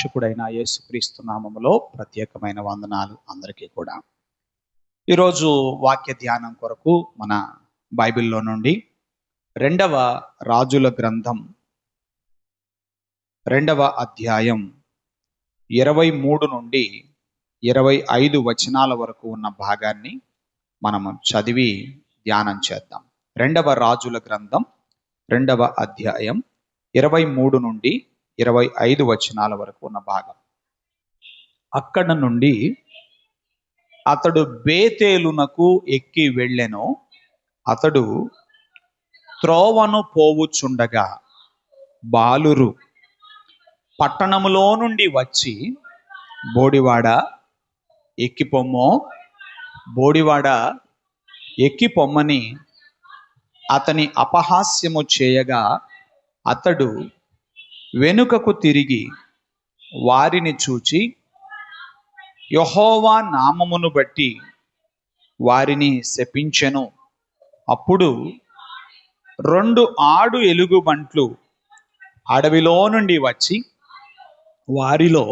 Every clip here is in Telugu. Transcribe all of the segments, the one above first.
రక్షకుడైన యేసుక్రీస్తు నామములో ప్రత్యేకమైన వందనాలు అందరికీ కూడా. ఈరోజు వాక్య ధ్యానం కొరకు మన బైబిల్లో నుండి 2వ రాజుల గ్రంథం 2వ అధ్యాయం 23 నుండి 25 వచనాల వరకు ఉన్న భాగాన్ని మనము చదివి ధ్యానం చేద్దాం. 2వ రాజుల గ్రంథం 2వ అధ్యాయం 23 నుండి 25 వచనాల వరకు ఉన్న భాగం. అక్కడ నుండి అతడు బేతేలునకు ఎక్కి వెళ్ళెను. అతడు త్రోవను పోవుచుండగా బాలురు పట్టణములో నుండి వచ్చి, బోడివాడ ఎక్కిపొమ్మో, బోడివాడ ఎక్కిపొమ్మని అతని అపహాస్యము చేయగా, అతడు వెనుకకు తిరిగి వారిని చూచి యెహోవా నామమును బట్టి వారిని శపించెను. అప్పుడు 2 ఆడు ఎలుగుబంట్లు అడవిలో నుండి వచ్చి వారిలో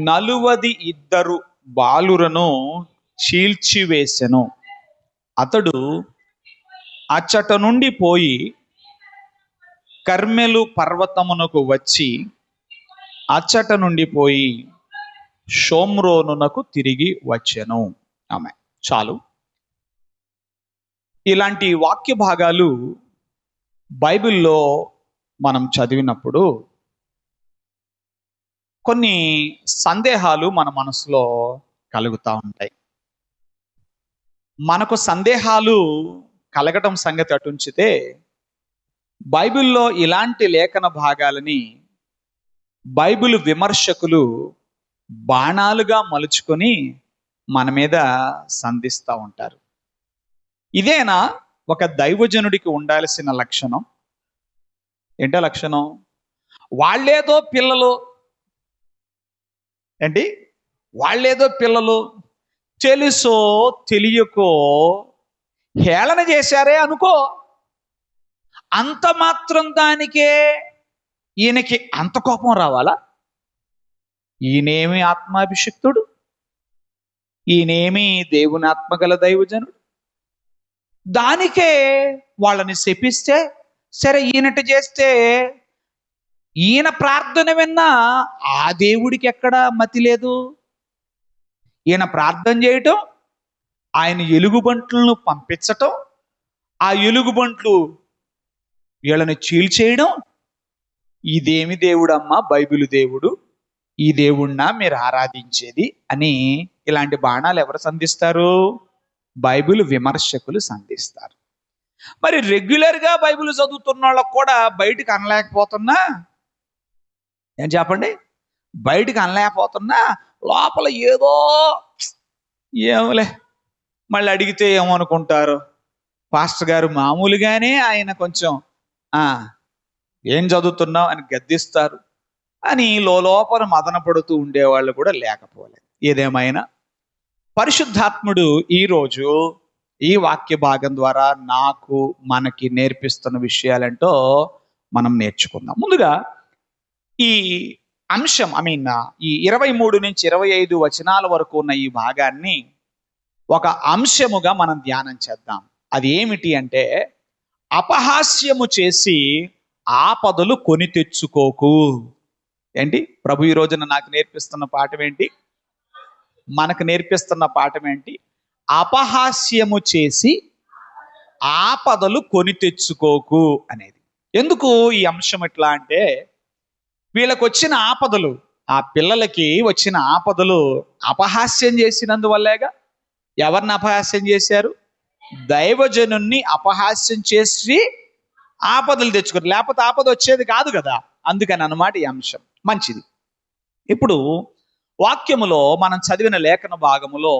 42 బాలురను చీల్చివేసెను. అతడు అచ్చట నుండి పోయి కర్మెలు పర్వతమునకు వచ్చి అచ్చట నుండి పోయి షోమ్రోనునకు తిరిగి వచ్చెను. ఆమె చాలు. ఇలాంటి వాక్య భాగాలు బైబిల్లో మనం చదివినప్పుడు కొన్ని సందేహాలు మన మనసులో కలుగుతూ ఉంటాయి. మనకు సందేహాలు కలగటం సంగతి అటుంచితే, బైబిల్లో ఇలాంటి లేఖన భాగాలని బైబిల్ విమర్శకులు బాణాలుగా మలుచుకొని మన మీద సంధిస్తూ ఉంటారు. ఇదేనా ఒక దైవజనుడికి ఉండాల్సిన లక్షణం? ఏంటో లక్షణం? వాళ్ళేదో పిల్లలు తెలుసో తెలియకో హేళన చేశారే అనుకో, అంత మాత్రం దానికే ఈయనకి అంత కోపం రావాలా? ఈయనేమి ఆత్మాభిషిక్తుడు, ఈయనేమి దేవుని ఆత్మగల దైవజనుడు, దానికే వాళ్ళని శపిస్తే సరే, ఈయనట చేస్తే ఈయన ప్రార్థన విన్నా ఆ దేవుడికి ఎక్కడా మతి లేదు. ఈయన ప్రార్థన చేయటం, ఆయన ఎలుగుబంట్లను పంపించటం, ఆ ఎలుగుబంట్లు వీళ్ళని చీల్చేయడం, ఇదేమి దేవుడమ్మా బైబిల్ దేవుడు, ఈ దేవుణ్ణా మీరు ఆరాధించేది అని ఇలాంటి బాణాలు ఎవరు సంధిస్తారు? బైబిల్ విమర్శకులు సంధిస్తారు. మరి రెగ్యులర్గా బైబిల్ చదువుతున్న వాళ్ళకు కూడా బయటికి అనలేకపోతున్నా, ఏం చెప్పండి, బయటికి అనలేకపోతున్నా లోపల ఏమోలే, మళ్ళీ అడిగితే ఏమనుకుంటారు, పాస్టర్ గారు మామూలుగానే ఆయన కొంచెం ఏం చదువుతున్నావు అని గద్దిస్తారు అని లోపల మదన పడుతూ ఉండేవాళ్ళు కూడా లేకపోలేదు. ఏదేమైనా పరిశుద్ధాత్ముడు ఈరోజు ఈ వాక్య భాగం ద్వారా మనకి నేర్పిస్తున్న విషయాలంటో మనం నేర్చుకుందాం. ముందుగా ఈ అంశం ఈ 23 నుంచి 25 వచనాల వరకు ఉన్న ఈ భాగాన్ని ఒక అంశముగా మనం ధ్యానం చేద్దాం. అది ఏమిటి అంటే, అపహాస్యము చేసి ఆపదలు కొని తెచ్చుకోకు. ఏంటి ప్రభు ఈ రోజున నాకు నేర్పిస్తున్న పాఠం ఏంటి? మనకు నేర్పిస్తున్న పాఠం ఏంటి? అపహాస్యము చేసి ఆపదలు కొని తెచ్చుకోకు అనేది. ఎందుకు ఈ అంశం ఎట్లా అంటే, వీళ్ళకి వచ్చిన ఆపదలు, ఆ పిల్లలకి వచ్చిన ఆపదలు అపహాస్యం చేసినందువల్లేగా. ఎవరిని అపహాస్యం చేశారు? దైవజనుణ్ణి అపహాస్యం చేసి ఆపదలు తెచ్చుకోరు, లేకపోతే ఆపద వచ్చేది కాదు కదా. అందుకని అన్నమాట ఈ అంశం. మంచిది. ఇప్పుడు వాక్యములో మనం చదివిన లేఖన భాగములో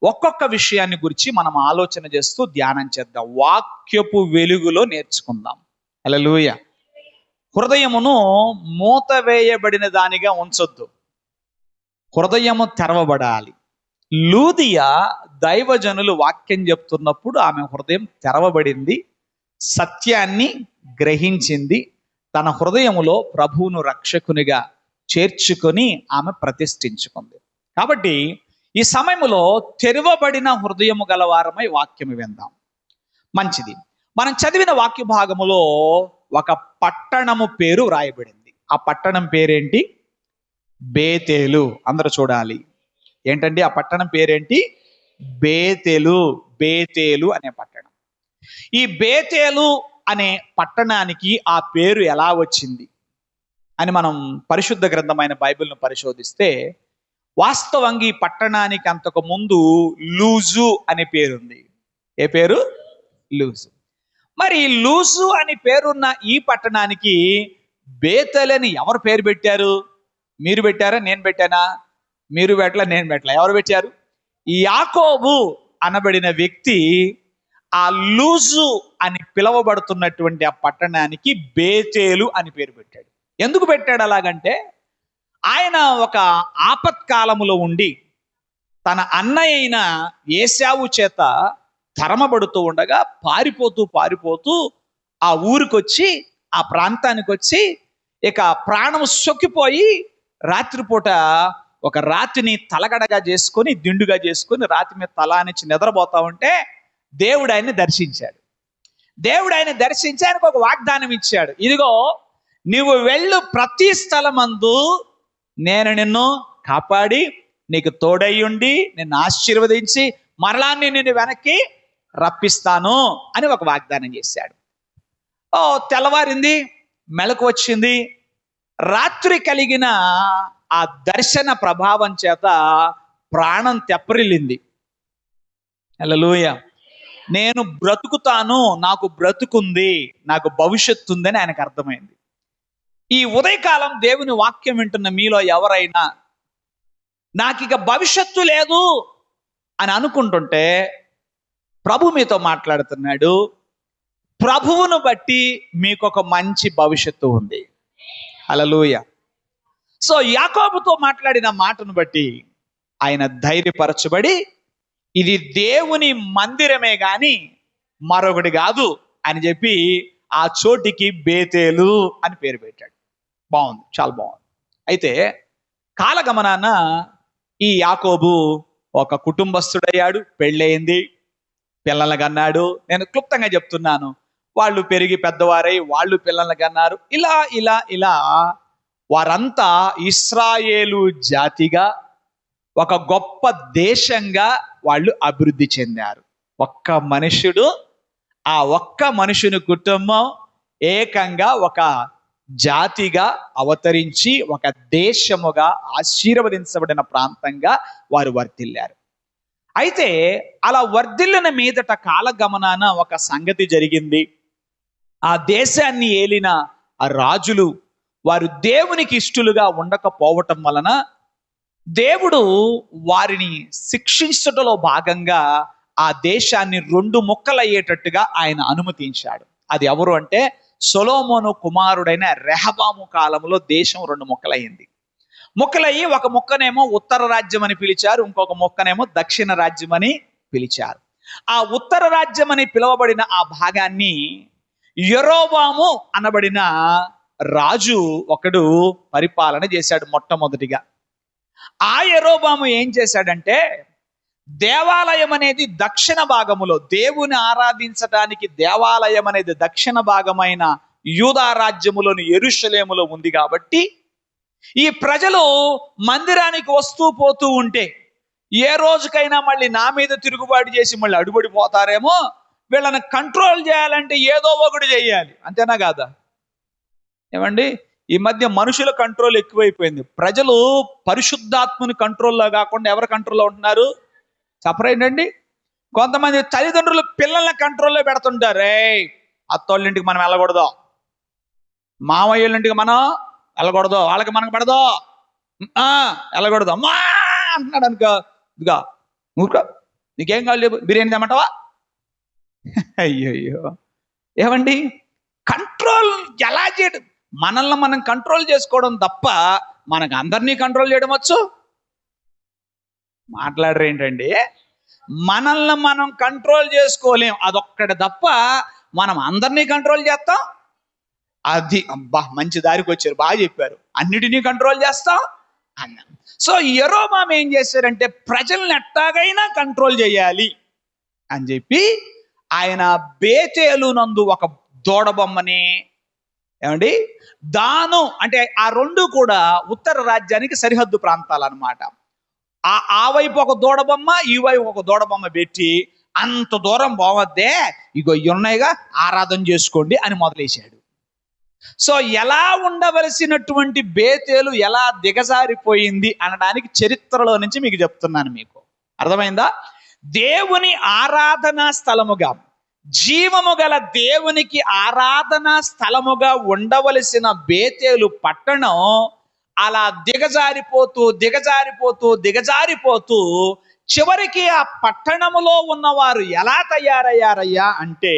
ఒక్కొక్క విషయాన్ని గురించి మనం ఆలోచన చేస్తూ ధ్యానం చేద్దాం. వాక్యపు వెలుగులో నేర్చుకుందాం. హల్లెలూయా. హృదయమును మూత వేయబడిన దానిగా ఉంచొద్దు, హృదయము తెరవబడాలి. లూదియా దైవజనులు వాక్యం చెప్తున్నప్పుడు ఆమె హృదయం తెరవబడింది, సత్యాన్ని గ్రహించింది, తన హృదయములో ప్రభువును రక్షకునిగా చేర్చుకొని ఆమె ప్రతిష్ఠించుకుంది. కాబట్టి ఈ సమయంలో తెరవబడిన హృదయము గలవారమై వాక్యము విందాం. మంచిది. మనం చదివిన వాక్య భాగములో ఒక పట్టణము పేరు వ్రాయబడింది. ఆ పట్టణం పేరేంటి? బేతేలు. అందరూ చూడాలి. ఏంటండి ఆ పట్టణం పేరేంటి? బేతేలు. బేతేలు అనే పట్టణం. ఈ బేతేలు అనే పట్టణానికి ఆ పేరు ఎలా వచ్చింది అని మనం పరిశుద్ధ గ్రంథమైన బైబిల్ను పరిశోధిస్తే, వాస్తవంగా ఈ పట్టణానికి అంతకు ముందు లూజు అనే పేరుంది. ఏ పేరు? లూజు. మరి లూజు అని పేరున్న ఈ పట్టణానికి బేతేలు అని ఎవరు పేరు పెట్టారు? మీరు పెట్టారా? నేను పెట్టానా? మీరు పెట్టలా, నేను పెట్టలా. ఎవరు పెట్టారు? యాకోబు అనబడిన వ్యక్తి ఆ లూజు అని పిలువబడుతున్నటువంటి ఆ పట్టణానికి బేతేలు అని పేరు పెట్టాడు. ఎందుకు పెట్టాడు అలాగంటే, ఆయన ఒక ఆపత్కాలములో ఉండి తన అన్నయ్య అయిన ఏశావు చేత తరమబడుతూ ఉండగా పారిపోతూ ఆ ఊరికొచ్చి, ఆ ప్రాంతానికి వచ్చి, ఇక ప్రాణం సొక్కిపోయి రాత్రిపూట ఒక రాతిని తలగడగా చేసుకొని, దిండుగా చేసుకొని రాతి మీద తలానిచ్చి నిద్రపోతా ఉంటే దేవుడు ఆయన్ని దర్శించాడు. దేవుడు ఆయన దర్శించి ఆయనకు ఒక వాగ్దానం ఇచ్చాడు. ఇదిగో, నీవు వెళ్ళు ప్రతి స్థలమందు నేను నిన్ను కాపాడి నీకు తోడయ్యుండి నిన్ను ఆశీర్వదించి మరలా నిన్ను వెనక్కి రప్పిస్తాను అని ఒక వాగ్దానం చేశాడు. తెల్లవారింది, మెలకు వచ్చింది. రాత్రి కలిగిన ఆ దర్శన ప్రభావం చేత ప్రాణం తెప్పరిల్లింది. హల్లెలూయా. నేను బ్రతుకుతాను, నాకు బ్రతుకుంది, నాకు భవిష్యత్తు ఉందని ఆయనకు అర్థమైంది. ఈ ఉదయకాలం దేవుని వాక్యం వింటున్న మీలో ఎవరైనా నాకు ఇక భవిష్యత్తు లేదు అని అనుకుంటుంటే, ప్రభు మీతో మాట్లాడుతున్నాడు. ప్రభువును బట్టి మీకు ఒక మంచి భవిష్యత్తు ఉంది. హల్లెలూయా. సో యాకోబుతో మాట్లాడిన మాటను బట్టి ఆయన ధైర్యపరచబడి, ఇది దేవుని మందిరమే గాని మరొకటి కాదు అని చెప్పి ఆ చోటికి బేతేలు అని పేరు పెట్టాడు. బాగుంది, చాలా బాగుంది. అయితే కాలగమనాన ఈ యాకోబు ఒక కుటుంబస్తుడయ్యాడు, పెళ్ళయింది, పిల్లలు కన్నాడు. నేను క్లుప్తంగా చెప్తున్నాను. వాళ్ళు పెరిగి పెద్దవారై వాళ్ళు పిల్లలు కన్నారు. ఇలా ఇలా ఇలా వారంతా ఇశ్రాయేలు జాతిగా ఒక గొప్ప దేశంగా వాళ్ళు అభివృద్ధి చెందారు. ఒక్క మనుషుని కుటుంబం ఏకంగా ఒక జాతిగా అవతరించి ఒక దేశముగా ఆశీర్వదించబడిన ప్రాంతంగా వారు వర్ధిల్లారు. అయితే అలా వర్ధిల్లిన మీదట కాలగమనాన ఒక సంగతి జరిగింది. ఆ దేశాన్ని ఏలిన ఆ రాజులు వారు దేవునికి ఇష్టలుగా ఉండకపోవటం వలన దేవుడు వారిని శిక్షించటంలో భాగంగా ఆ దేశాన్ని 2 ముక్కలయ్యేటట్టుగా ఆయన అనుమతించాడు. అది ఎవరు అంటే, సొలొమోను కుమారుడైన రెహబాము కాలంలో దేశం 2 ముక్కలయ్యింది. ముక్కలయ్యి ఒక ముక్కనేమో ఉత్తర రాజ్యం అని పిలిచారు, ఇంకొక ముక్కనేమో దక్షిణ రాజ్యం అని పిలిచారు. ఆ ఉత్తర రాజ్యం అని పిలువబడిన ఆ భాగాన్ని యెరోబాము అనబడిన రాజు ఒకడు పరిపాలన చేశాడు మొట్టమొదటిగా. ఆ యెరోబాము ఏం చేశాడంటే, దేవాలయం అనేది దక్షిణ భాగములో, దేవుని ఆరాధించడానికి దేవాలయం అనేది దక్షిణ భాగమైన యూదా రాజ్యములోని యెరూషలేములో ఉంది కాబట్టి, ఈ ప్రజలు మందిరానికి వస్తూ పోతూ ఉంటే ఏ రోజుకైనా మళ్ళీ నా మీద తిరుగుబాటు చేసి మళ్ళీ అడుబడిపోతారేమో, వీళ్ళని కంట్రోల్ చేయాలంటే ఏదో ఒకటి చేయాలి. అంతేనా కాదా? ఏమండి, ఈ మధ్య మనుషుల కంట్రోల్ ఎక్కువైపోయింది. ప్రజలు పరిశుద్ధాత్మని కంట్రోల్లో కాకుండా ఎవరి కంట్రోల్లో ఉంటున్నారు? చెప్పరేంటండి. కొంతమంది తల్లిదండ్రులు పిల్లల్ని కంట్రోల్లో పెడుతుంటారు. అత్తోళ్ళ ఇంటికి మనం వెళ్ళకూడదు, మామయ్యోళ్ళ ఇంటికి మనం వెళ్ళకూడదు, వాళ్ళకి మనకు పడదు, వెళ్ళకూడదు అమ్మా అంటున్నాడు అనుకో, ఇదిగా ఊరుకో, నీకేం కావాలి, బిర్యానీ తెమ్మంటావా? అయ్యో, ఏమండి, కంట్రోల్ ఎలా చేయడం? మనల్ని మనం కంట్రోల్ చేసుకోవడం తప్ప మనకు అందరినీ కంట్రోల్ చేయడం వచ్చు? మాట్లాడరేంటండి? మనల్ని మనం కంట్రోల్ చేసుకోలేం, అదొక్కటి తప్ప మనం అందరినీ కంట్రోల్ చేస్తాం? అది అబ్బా మంచి దారికి వచ్చారు, బాగా చెప్పారు, అన్నిటినీ కంట్రోల్ చేస్తాం అన్నాం. సో యెరోబాము ఏం చేశారంటే ప్రజల్ని ఎట్టాగైనా కంట్రోల్ చేయాలి అని చెప్పి ఆయన బేతేలు నందు ఒక దూడబొమ్మని, ఏమండి, దాను అంటే ఆ రెండు కూడా ఉత్తర రాజ్యానికి సరిహద్దు ప్రాంతాలు అనమాట. ఆ వైపు ఒక దూడబొమ్మ, ఈ వైపు ఒక దూడబొమ్మ పెట్టి అంత దూరం పోవద్దే, ఇగో ఉన్నాయిగా ఆరాధన చేసుకోండి అని మొదలేశాడు. సో ఎలా ఉండవలసినటువంటి బేతేలు ఎలా దిగజారిపోయింది అనడానికి చరిత్రలో నుంచి మీకు చెప్తున్నాను. మీకు అర్థమైందా? దేవుని ఆరాధనా స్థలముగా, జీవము గల దేవునికి ఆరాధనా స్థలముగా ఉండవలసిన బేతేలు పట్టణం అలా దిగజారిపోతూ దిగజారిపోతూ దిగజారిపోతూ చివరికి ఆ పట్టణములో ఉన్నవారు ఎలా తయారయ్యారయ్యా అంటే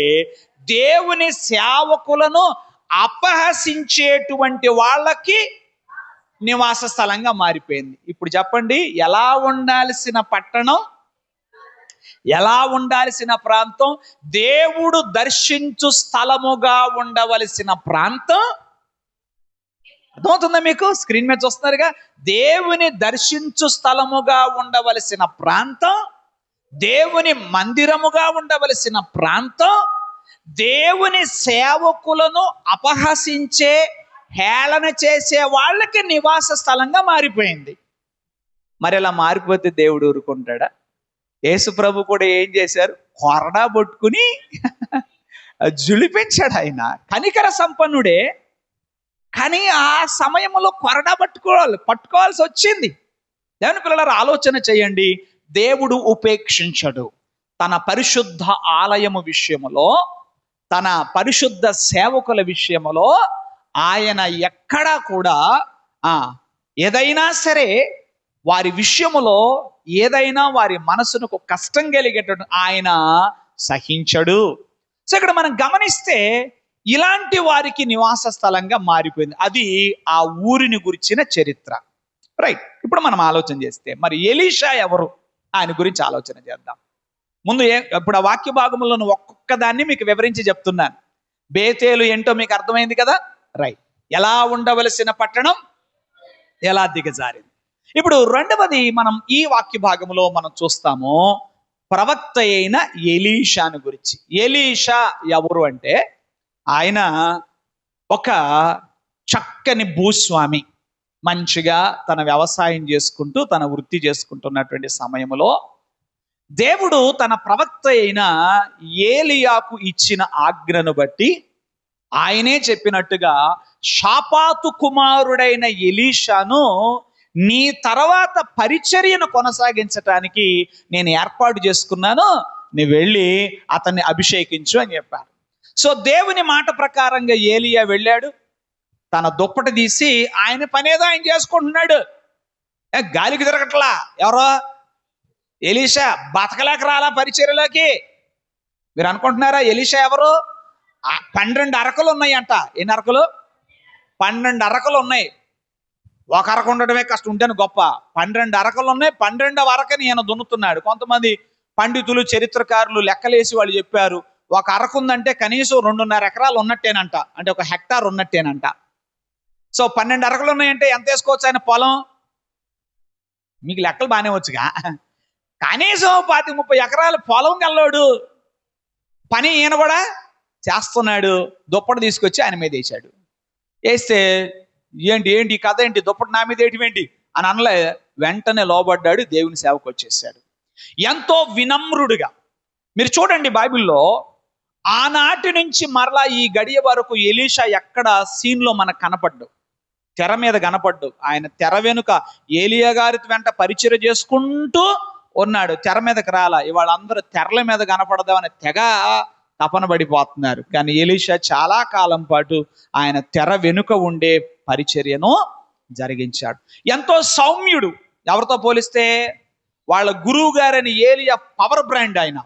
దేవుని సేవకులను అపహసించేటువంటి వాళ్ళకి నివాస స్థలంగా మారిపోయింది. ఇప్పుడు చెప్పండి, ఎలా ఉండాల్సిన పట్టణం, ఎలా ఉండాల్సిన ప్రాంతం, దేవుడు దర్శించు స్థలముగా ఉండవలసిన ప్రాంతం, అర్థమవుతుందా మీకు? స్క్రీన్ మీద చూస్తున్నారుగా, దేవుని దర్శించు స్థలముగా ఉండవలసిన ప్రాంతం, దేవుని మందిరముగా ఉండవలసిన ప్రాంతం, దేవుని సేవకులను అపహసించే, హేళన చేసే వాళ్ళకి నివాస స్థలంగా మారిపోయింది. మరి ఇలా మారిపోతే దేవుడు ఊరుకుంటాడా? యేసు ప్రభు కూడా ఏం చేశారు? కొరడా పట్టుకుని జులిపించాడు. ఆయన కనికర సంపన్నుడే, కానీ ఆ సమయంలో కొరడా పట్టుకోవాల్సి వచ్చింది. దేవుని పిల్లలారా, ఆలోచన చేయండి. దేవుడు ఉపేక్షించడు. తన పరిశుద్ధ ఆలయము విషయములో, తన పరిశుద్ధ సేవకుల విషయములో ఆయన ఎక్కడా కూడా ఏదైనా సరే వారి విషయములో ఏదైనా వారి మనసునకు కష్టం కలిగేటట్టు ఆయన సహించడు. సో ఇక్కడ మనం గమనిస్తే ఇలాంటి వారికి నివాస స్థలంగా మారిపోయింది. అది ఆ ఊరిని గురించిన చరిత్ర. రైట్, ఇప్పుడు మనం ఆలోచన చేస్తే మరి ఎలీషా ఎవరు, ఆయన గురించి ఆలోచన చేద్దాం. ముందు ఇప్పుడు ఆ వాక్య భాగంలో ఒక్కొక్క దాన్ని మీకు వివరించి చెప్తున్నాను. బేతేలు ఏంటో మీకు అర్థమైంది కదా? రైట్, ఎలా ఉండవలసిన పట్టణం ఎలా దిగజారింది. ఇప్పుడు రెండవది మనం ఈ వాక్య భాగంలో మనం చూస్తాము, ప్రవక్త అయిన ఎలీషాను గురించి. ఎలీషా ఎవరు అంటే ఆయన ఒక చక్కని భూస్వామి, మంచిగా తన వ్యవసాయం చేసుకుంటూ తన వృత్తి చేసుకుంటున్నటువంటి సమయంలో దేవుడు తన ప్రవక్త అయిన ఏలియాకు ఇచ్చిన ఆజ్ఞను బట్టి ఆయనే చెప్పినట్టుగా షాపాతు కుమారుడైన ఎలీషాను నీ తర్వాత పరిచర్యను కొనసాగించటానికి నేను ఏర్పాటు చేసుకున్నాను, నువ్వు వెళ్ళి అతన్ని అభిషేకించు అని చెప్పారు. సో దేవుని మాట ప్రకారంగా ఏలియా వెళ్ళాడు. తన దుప్పటి తీసి ఆయన పనేదో ఆయన చేసుకుంటున్నాడు. గాలికి తిరగట్లా. ఎవరో ఎలీషా బతకలేక రాలా పరిచర్యలోకి. మీరు అనుకుంటున్నారా ఎలీషా ఎవరు? 12 అరకలు ఉన్నాయంట. ఎన్ని అరకలు? 12 అరకలు ఉన్నాయి. ఒక అరకు ఉండటమే కష్టం, ఉంటేనే గొప్ప. 12 అరకలు ఉన్నాయి. 12వ అరకని ఈయన దున్నుతున్నాడు. కొంతమంది పండితులు, చరిత్రకారులు లెక్కలేసి వాళ్ళు చెప్పారు, ఒక అరకు ఉందంటే కనీసం 2.5 ఎకరాలు ఉన్నట్టేనంట, అంటే 1 హెక్టార్ ఉన్నట్టేనంట. సో 12 అరకలు ఉన్నాయంటే ఎంత వేసుకోవచ్చు ఆయన పొలం? మీకు లెక్కలు బాగానే వచ్చుగా. కనీసం 25-30 ఎకరాల పొలం గల్లోడు. పని ఈయన కూడా చేస్తున్నాడు. దుప్పటి తీసుకొచ్చి ఆయన మీద వేసాడు. వేస్తే ఏంటి ఏంటి కథ ఏంటి, దుప్పటి నా మీద ఏంటి అని అనలే. వెంటనే లోబడ్డాడు, దేవుని సేవకు వచ్చేసాడు ఎంతో వినమ్రుడుగా. మీరు చూడండి బైబిల్లో ఆనాటి నుంచి మరలా ఈ గడియ వరకు ఎలీషా ఎక్కడ సీన్లో మనకు కనపడ్డు, తెర మీద కనపడ్డు. ఆయన తెర వెనుక ఏలియా గారి వెంట పరిచర్య చేసుకుంటూ ఉన్నాడు, తెర మీదకి రాలా. ఇవాళ అందరూ తెరల మీద కనపడదామని తెగ తపన పడిపోతున్నారు. కానీ ఎలీషా చాలా కాలం పాటు ఆయన తెర వెనుక ఉండే పరిచర్యను జరిగించాడు. ఎంతో సౌమ్యుడు. ఎవరితో పోలిస్తే వాళ్ళ గురువు గారని ఏలియా పవర్ బ్రాండ్. ఆయన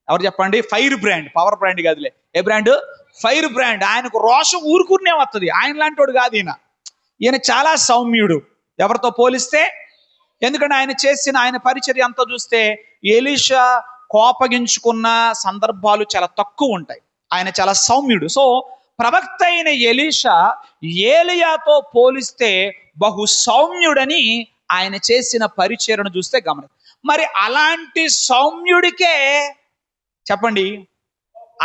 ఎవరు చెప్పండి? Fire brand. పవర్ బ్రాండ్ కాదులే, ఏ బ్రాండ్? Fire brand. ఆయనకు రోషం ఊరుకునే వస్తుంది. ఆయన లాంటి వాడు కాదు ఈయన చాలా సౌమ్యుడు ఎవరితో పోలిస్తే. ఎందుకంటే ఆయన పరిచర్య అంతా చూస్తే ఎలీషా కోపగించుకున్న సందర్భాలు చాలా తక్కువ ఉంటాయి. ఆయన చాలా సౌమ్యుడు. సో ప్రవక్త అయిన ఎలీషా ఏలియాతో పోలిస్తే బహు సౌమ్యుడని ఆయన చేసిన పరిచర్యను చూస్తే గమనం. మరి అలాంటి సౌమ్యుడికే చెప్పండి,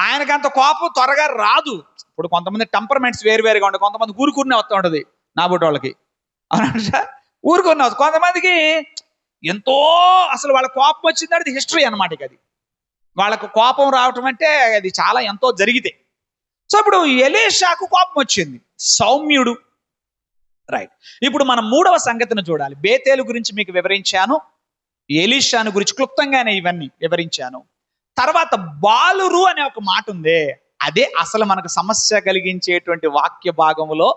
ఆయనకంత కోపం త్వరగా రాదు. ఇప్పుడు కొంతమంది టెంపర్మెంట్స్ వేరువేరుగా ఉంటాయి. కొంతమంది ఊరుకునే వస్తూ ఉంటుంది నా బుడ్డ వాళ్ళకి, అవునంట ఊరుకునే వస్తుంది. కొంతమందికి ఎంతో అసలు వాళ్ళ కోపం వచ్చిందంటే అది హిస్టరీ అనమాట. ఇక అది వాళ్ళకు కోపం రావటం అంటే అది చాలా ఎంతో జరిగితే. సో ఇప్పుడు ఎలీషాకు కోపం వచ్చింది, సౌమ్యుడు. రైట్, ఇప్పుడు మనం మూడవ సంగతిని చూడాలి. బేతేలు గురించి మీకు వివరించాను, ఎలీషాను గురించి క్లుప్తంగానే ఇవన్నీ వివరించాను. తర్వాత బాలురు అనే ఒక మాట ఉందే, అదే అసలు మనకు సమస్య కలిగించేటువంటి వాక్య భాగంలో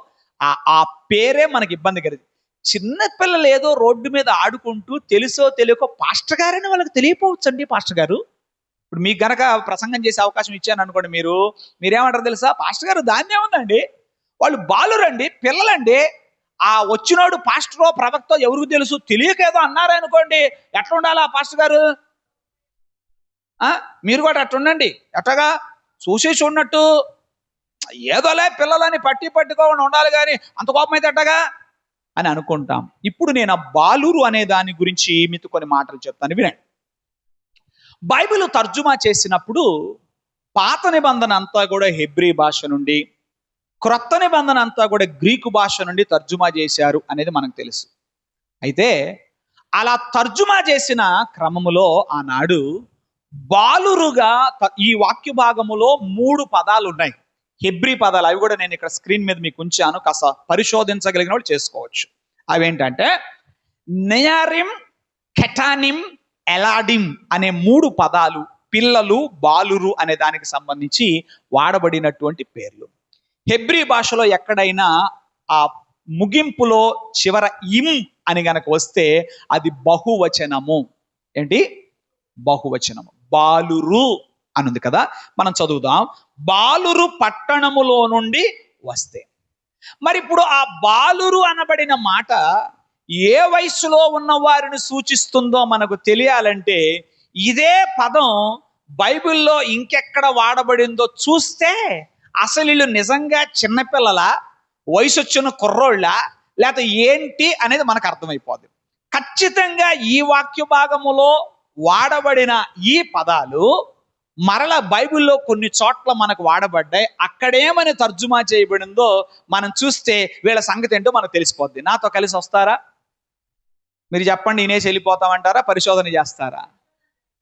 ఆ పేరే మనకి ఇబ్బంది కలిగింది. చిన్నపిల్లలు ఏదో రోడ్డు మీద ఆడుకుంటూ తెలుసో తెలియకో పాస్టర్ గారని వాళ్ళకి తెలియపోవచ్చండి. పాస్టర్ గారు ఇప్పుడు మీకు గనక ప్రసంగం చేసే అవకాశం ఇచ్చాను అనుకోండి, మీరేమంటారు తెలుసా, పాస్టర్ గారు దాన్నే ఉందండి, వాళ్ళు బాలురండి, పిల్లలండి, ఆ వచ్చినోడు పాస్టరో ప్రవక్తో ఎవరికి తెలుసు, తెలియకేదో అన్నారనుకోండి, ఎట్లా ఉండాలి ఆ పాస్టర్ గారు? మీరు కూడా అట్లా ఉండండి. ఎట్టగా చూసి చూడనట్టు ఏదోలే పిల్లలని పట్టుకోకుండా ఉండాలి కానీ అంత కోపం అయితే ఎట్టగా అని అనుకుంటాం. ఇప్పుడు నేను ఆ బాలురు అనే దాని గురించి మీతో కొన్ని మాటలు చెప్తాను, వినండి. బైబిల్ తర్జుమా చేసినప్పుడు పాత నిబంధన అంతా కూడా హెబ్రీ భాష నుండి, క్రొత్త నిబంధన అంతా కూడా గ్రీకు భాష నుండి తర్జుమా చేశారు అనేది మనకు తెలుసు. అయితే అలా తర్జుమా చేసిన క్రమములో ఆనాడు బాలురుగా ఈ వాక్య భాగములో 3 పదాలు ఉన్నాయి, హెబ్రీ పదాలు. అవి కూడా నేను ఇక్కడ స్క్రీన్ మీద మీకు ఉంచాను, కాస్త పరిశోధించగలిగిన వాళ్ళు చేసుకోవచ్చు. అవేంటంటే నెయారిం, కెటానిం, ఎలాడిం అనే 3 పదాలు పిల్లలు, బాలురు అనే దానికి సంబంధించి వాడబడినటువంటి పేర్లు. హెబ్రీ భాషలో ఎక్కడైనా ఆ ముగింపులో చివర ఇం అని గనక వస్తే అది బహువచనము. ఏంటి? బహువచనము. బాలురు అనుంది కదా, మనం చదువుదాం. బాలురు పట్టణములో నుండి వస్తే. మరి ఇప్పుడు ఆ బాలురు అనబడిన మాట ఏ వయసులో ఉన్న వారిని సూచిస్తుందో మనకు తెలియాలంటే ఇదే పదం బైబిల్లో ఇంకెక్కడ వాడబడిందో చూస్తే అసలు వీళ్ళు నిజంగా చిన్నపిల్లల, వయసు వచ్చిన కుర్రోళ్ళ, లేకపోతే ఏంటి అనేది మనకు అర్థమైపోద్ది. ఖచ్చితంగా ఈ వాక్య భాగములో వాడబడిన ఈ పదాలు మరల బైబిల్లో కొన్ని చోట్ల మనకు వాడబడ్డాయి. అక్కడేమని తర్జుమా చేయబడిందో మనం చూస్తే వీళ్ళ సంగతి ఏంటో మనకు తెలిసిపోద్ది. నాతో కలిసి వస్తారా? మీరు చెప్పండి, నేనేసి వెళ్ళిపోతామంటారా, పరిశోధన చేస్తారా?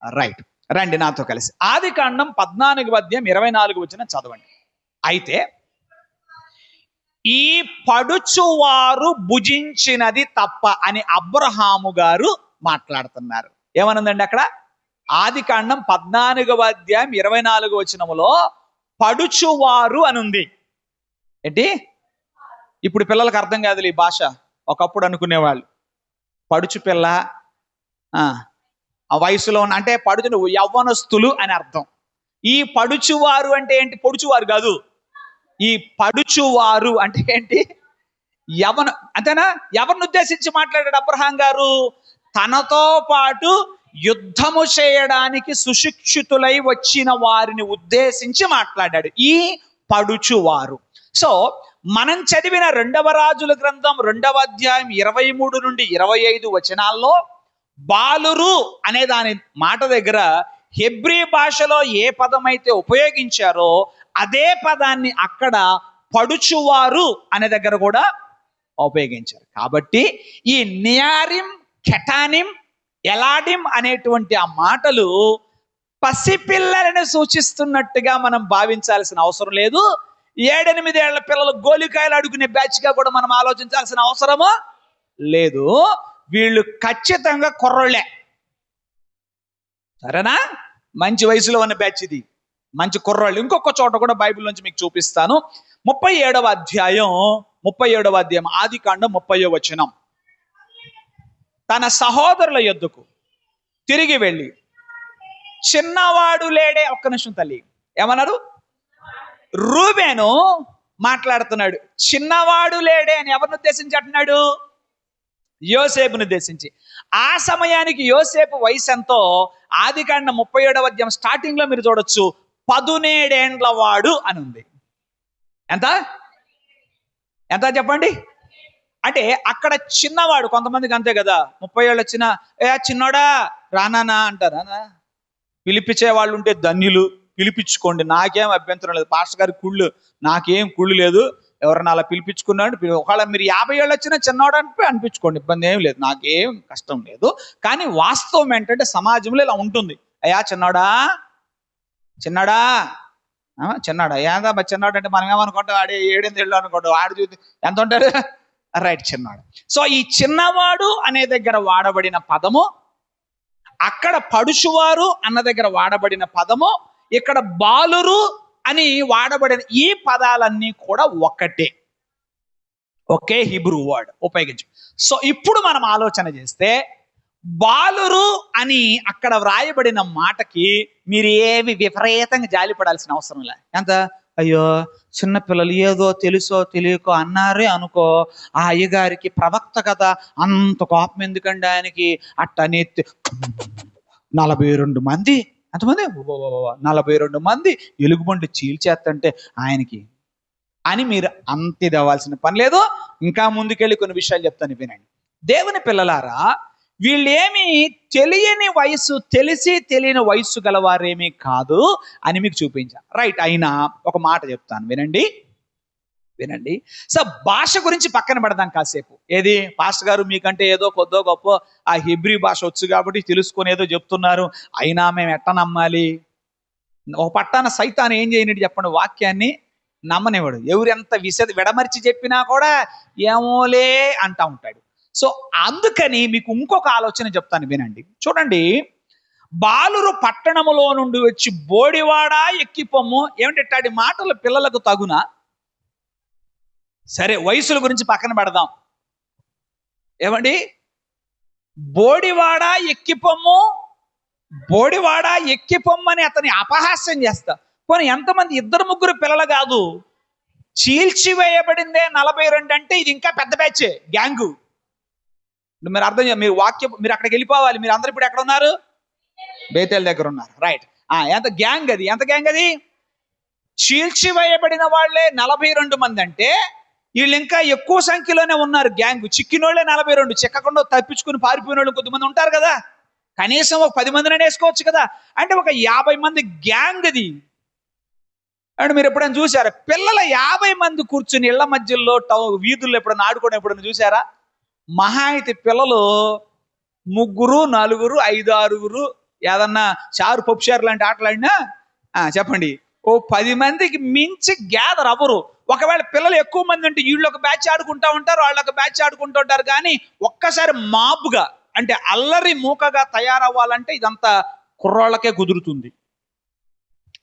రైట్, రండి నాతో కలిసి. ఆదికాండం 14:24 చదవండి. అయితే ఈ పడుచువారు భుజించినది తప్ప అని అబ్రహాము గారు మాట్లాడుతున్నారు. ఏమనుందండి అక్కడ? ఆదికాండం 14:24 పడుచువారు అని ఉంది. ఏంటి? ఇప్పుడు పిల్లలకు అర్థం కాదు ఈ భాష. ఒకప్పుడు అనుకునేవాళ్ళు పడుచు పిల్ల, ఆ వయసులో ఉన్న అంటే పడుచు యవ్వనస్తులు అని అర్థం. ఈ పడుచువారు అంటే ఏంటి? పొడుచువారు కాదు. ఈ పడుచువారు అంటే ఏంటి? అంతేనా? ఎవరిని ఉద్దేశించి మాట్లాడాడు అబ్రహాం గారు? తనతో పాటు యుద్ధము చేయడానికి సుశిక్షితులై వచ్చిన వారిని ఉద్దేశించి మాట్లాడాడు, ఈ పడుచువారు. సో మనం చదివిన 2వ రాజుల గ్రంథం 2వ అధ్యాయం 23 నుండి 25 వచనాల్లో బాలురు అనే దాని మాట దగ్గర హెబ్రీ భాషలో ఏ పదమైతే ఉపయోగించారో అదే పదాన్ని అక్కడ పడుచువారు అనే దగ్గర కూడా ఉపయోగించారు. కాబట్టి ఈ నియారిం, కెటానిం, ఎలాడిం అనేటువంటి ఆ మాటలు పసిపిల్లలను సూచిస్తున్నట్టుగా మనం భావించాల్సిన అవసరం లేదు. 7-8 ఏళ్ల పిల్లలు గోలికాయలు అడుగునే బ్యాచ్గా కూడా మనం ఆలోచించాల్సిన అవసరము లేదు. వీళ్ళు ఖచ్చితంగా కుర్రోళ్ళే, సరేనా? మంచి వయసులో ఉన్న బ్యాచ్ ఇది, మంచి కుర్రోళ్ళు. ఇంకొక చోట కూడా బైబిల్ నుంచి మీకు చూపిస్తాను. 37వ అధ్యాయం ఆదికాండం 30వ వచనం. తన సహోదరుల యొద్దకు తిరిగి వెళ్ళి చిన్నవాడు లేడే, ఒక్క నిమిషం తల్లి, ఏమన్నారు? రూబేను మాట్లాడుతున్నాడు. చిన్నవాడు లేడే అని ఎవరిని ఉద్దేశించి అంటున్నాడు? యోసేపుని ఉద్దేశించి. ఆ సమయానికి యోసేపు వయసు ఎంతో ఆదికాండం 37వ అధ్యాయం స్టార్టింగ్ లో మీరు చూడొచ్చు, 17 ఏండ్ల వాడు అని ఉంది. ఎంత ఎంత చెప్పండి. అంటే అక్కడ చిన్నవాడు, కొంతమందికి అంతే కదా, 30 ఏళ్ళు వచ్చిన చిన్నోడా రానా అంటారా? పిలిపించే వాళ్ళు ఉంటే ధన్యులు, పిలిపించుకోండి, నాకేం అభ్యంతరం లేదు. పాస్టర్ గారి కుళ్ళు, నాకేం కుళ్ళు లేదు. ఎవరన్నా అలా పిలిపించుకున్నాడు, ఒకవేళ మీరు 50 ఏళ్ళు వచ్చినా చిన్నవాడు అనిపించుకోండి, ఇబ్బంది ఏం లేదు, నాకేం కష్టం లేదు. కానీ వాస్తవం ఏంటంటే సమాజంలో ఇలా ఉంటుంది. అయ్యా చిన్నాడా చిన్నాడా ఏదా చిన్నాడు అంటే మనం ఏమనుకుంటాం, ఆడే 7 ఏళ్ళు అనుకుంటాం, ఆడు చూసి ఎంత ఉంటారు, రైట్ చిన్నాడు. సో ఈ చిన్నవాడు అనే దగ్గర వాడబడిన పదము, అక్కడ పడుచువారు అన్న దగ్గర వాడబడిన పదము, ఇక్కడ బాలురు అని వాడబడిన ఈ పదాలన్నీ కూడా ఒకే హిబ్రూ వర్డ్ ఉపయోగించు. సో ఇప్పుడు మనం ఆలోచన చేస్తే బాలురు అని అక్కడ వ్రాయబడిన మాటకి మీరు ఏమి విపరీతంగా జాలిపడాల్సిన అవసరం లే. ఎంత అయ్యో చిన్నపిల్లలు ఏదో తెలుసో తెలియకో అన్నారే అనుకో, ఆ అయ్యగారికి ప్రవక్త కదా అంత కోపం ఎందుకండి ఆయనకి అట్టని 42 మంది, ఎంతమంది 42 మంది ఎలుగుబంటి చీల్చేస్తంటే ఆయనకి అని మీరు అంత ఇది అవ్వాల్సిన పని లేదు. ఇంకా ముందుకెళ్ళి కొన్ని విషయాలు చెప్తాను, వినండి. దేవుని పిల్లలారా, వీళ్ళేమి తెలియని వయసు, తెలిసి తెలియని వయసు గలవారేమీ కాదు అని మీకు చూపించాను, రైట్. అయినా ఒక మాట చెప్తాను, వినండి. సో భాష గురించి పక్కన పెడదాం కాసేపు. ఏది పాస్టర్ గారు మీకంటే ఏదో కొద్దో గొప్ప ఆ హిబ్రీ భాష వచ్చు కాబట్టి తెలుసుకొని ఏదో చెప్తున్నారు, అయినా మేము ఎట్ట నమ్మాలి? ఒక పట్టాన సైతాన్ ఏం చేయనిది చెప్పండి, వాక్యాన్ని నమ్మనివాడు. ఎవరెంత విడమర్చి చెప్పినా కూడా ఏమోలే అంటా ఉంటాడు. సో అందుకని మీకు ఇంకొక ఆలోచన చెప్తాను, వినండి. చూడండి, బాలురు పట్టణములో నుండి వచ్చి బోడివాడా ఎక్కిపోము, ఏమిటి మాటలు పిల్లలకు తగునా? సరే వయసుల గురించి పక్కన పెడదాం. ఏమండి, బోడివాడా ఎక్కిపొమ్మని అతని అపహాస్యం చేస్తా. పోనీ ఎంతమంది, 2-3 పిల్లలు కాదు, చీల్చివేయబడిందే 42 అంటే ఇది ఇంకా పెద్ద బ్యాచే, గ్యాంగు. మీరు అర్థం చేయాలి, మీరు వాక్యం, మీరు అక్కడికి వెళ్ళిపోవాలి. మీరు అందరు ఇప్పుడు ఎక్కడ ఉన్నారు? బేతేల్ దగ్గర ఉన్నారు, రైట్. ఎంత గ్యాంగ్ అది? చీల్చివేయబడిన వాళ్ళే 42 మంది అంటే వీళ్ళు ఇంకా ఎక్కువ సంఖ్యలోనే ఉన్నారు. గ్యాంగ్ చిక్కినోళ్లే 42, చిక్కకుండా తప్పించుకుని పారిపోయిన వాళ్ళు కొద్దిమంది ఉంటారు కదా, కనీసం ఒక 10 మందిని వేసుకోవచ్చు కదా. అంటే ఒక 50 మంది గ్యాంగ్ అది. అంటే మీరు ఎప్పుడైనా చూసారా పిల్లల 50 మంది కూర్చుని ఇళ్ల మధ్యలో వీధుల్లో ఎప్పుడైనా ఆడుకోవడం ఎప్పుడైనా చూసారా? మహా అయితే పిల్లలు 3, 4, 5, 6 ఏదన్నా చారు పప్పుచారు లాంటి ఆటలాడినా చెప్పండి, ఓ 10 మందికి మించి గ్యాదర్ అవ్వరు. ఒకవేళ పిల్లలు ఎక్కువ మంది ఉంటే వీళ్ళు ఒక బ్యాచ్ ఆడుకుంటా ఉంటారు, వాళ్ళు ఒక బ్యాచ్ ఆడుకుంటూ ఉంటారు. కానీ ఒక్కసారి మాబుగా అంటే అల్లరి మూకగా తయారవ్వాలంటే ఇదంతా కుర్రాళ్ళకే కుదురుతుంది.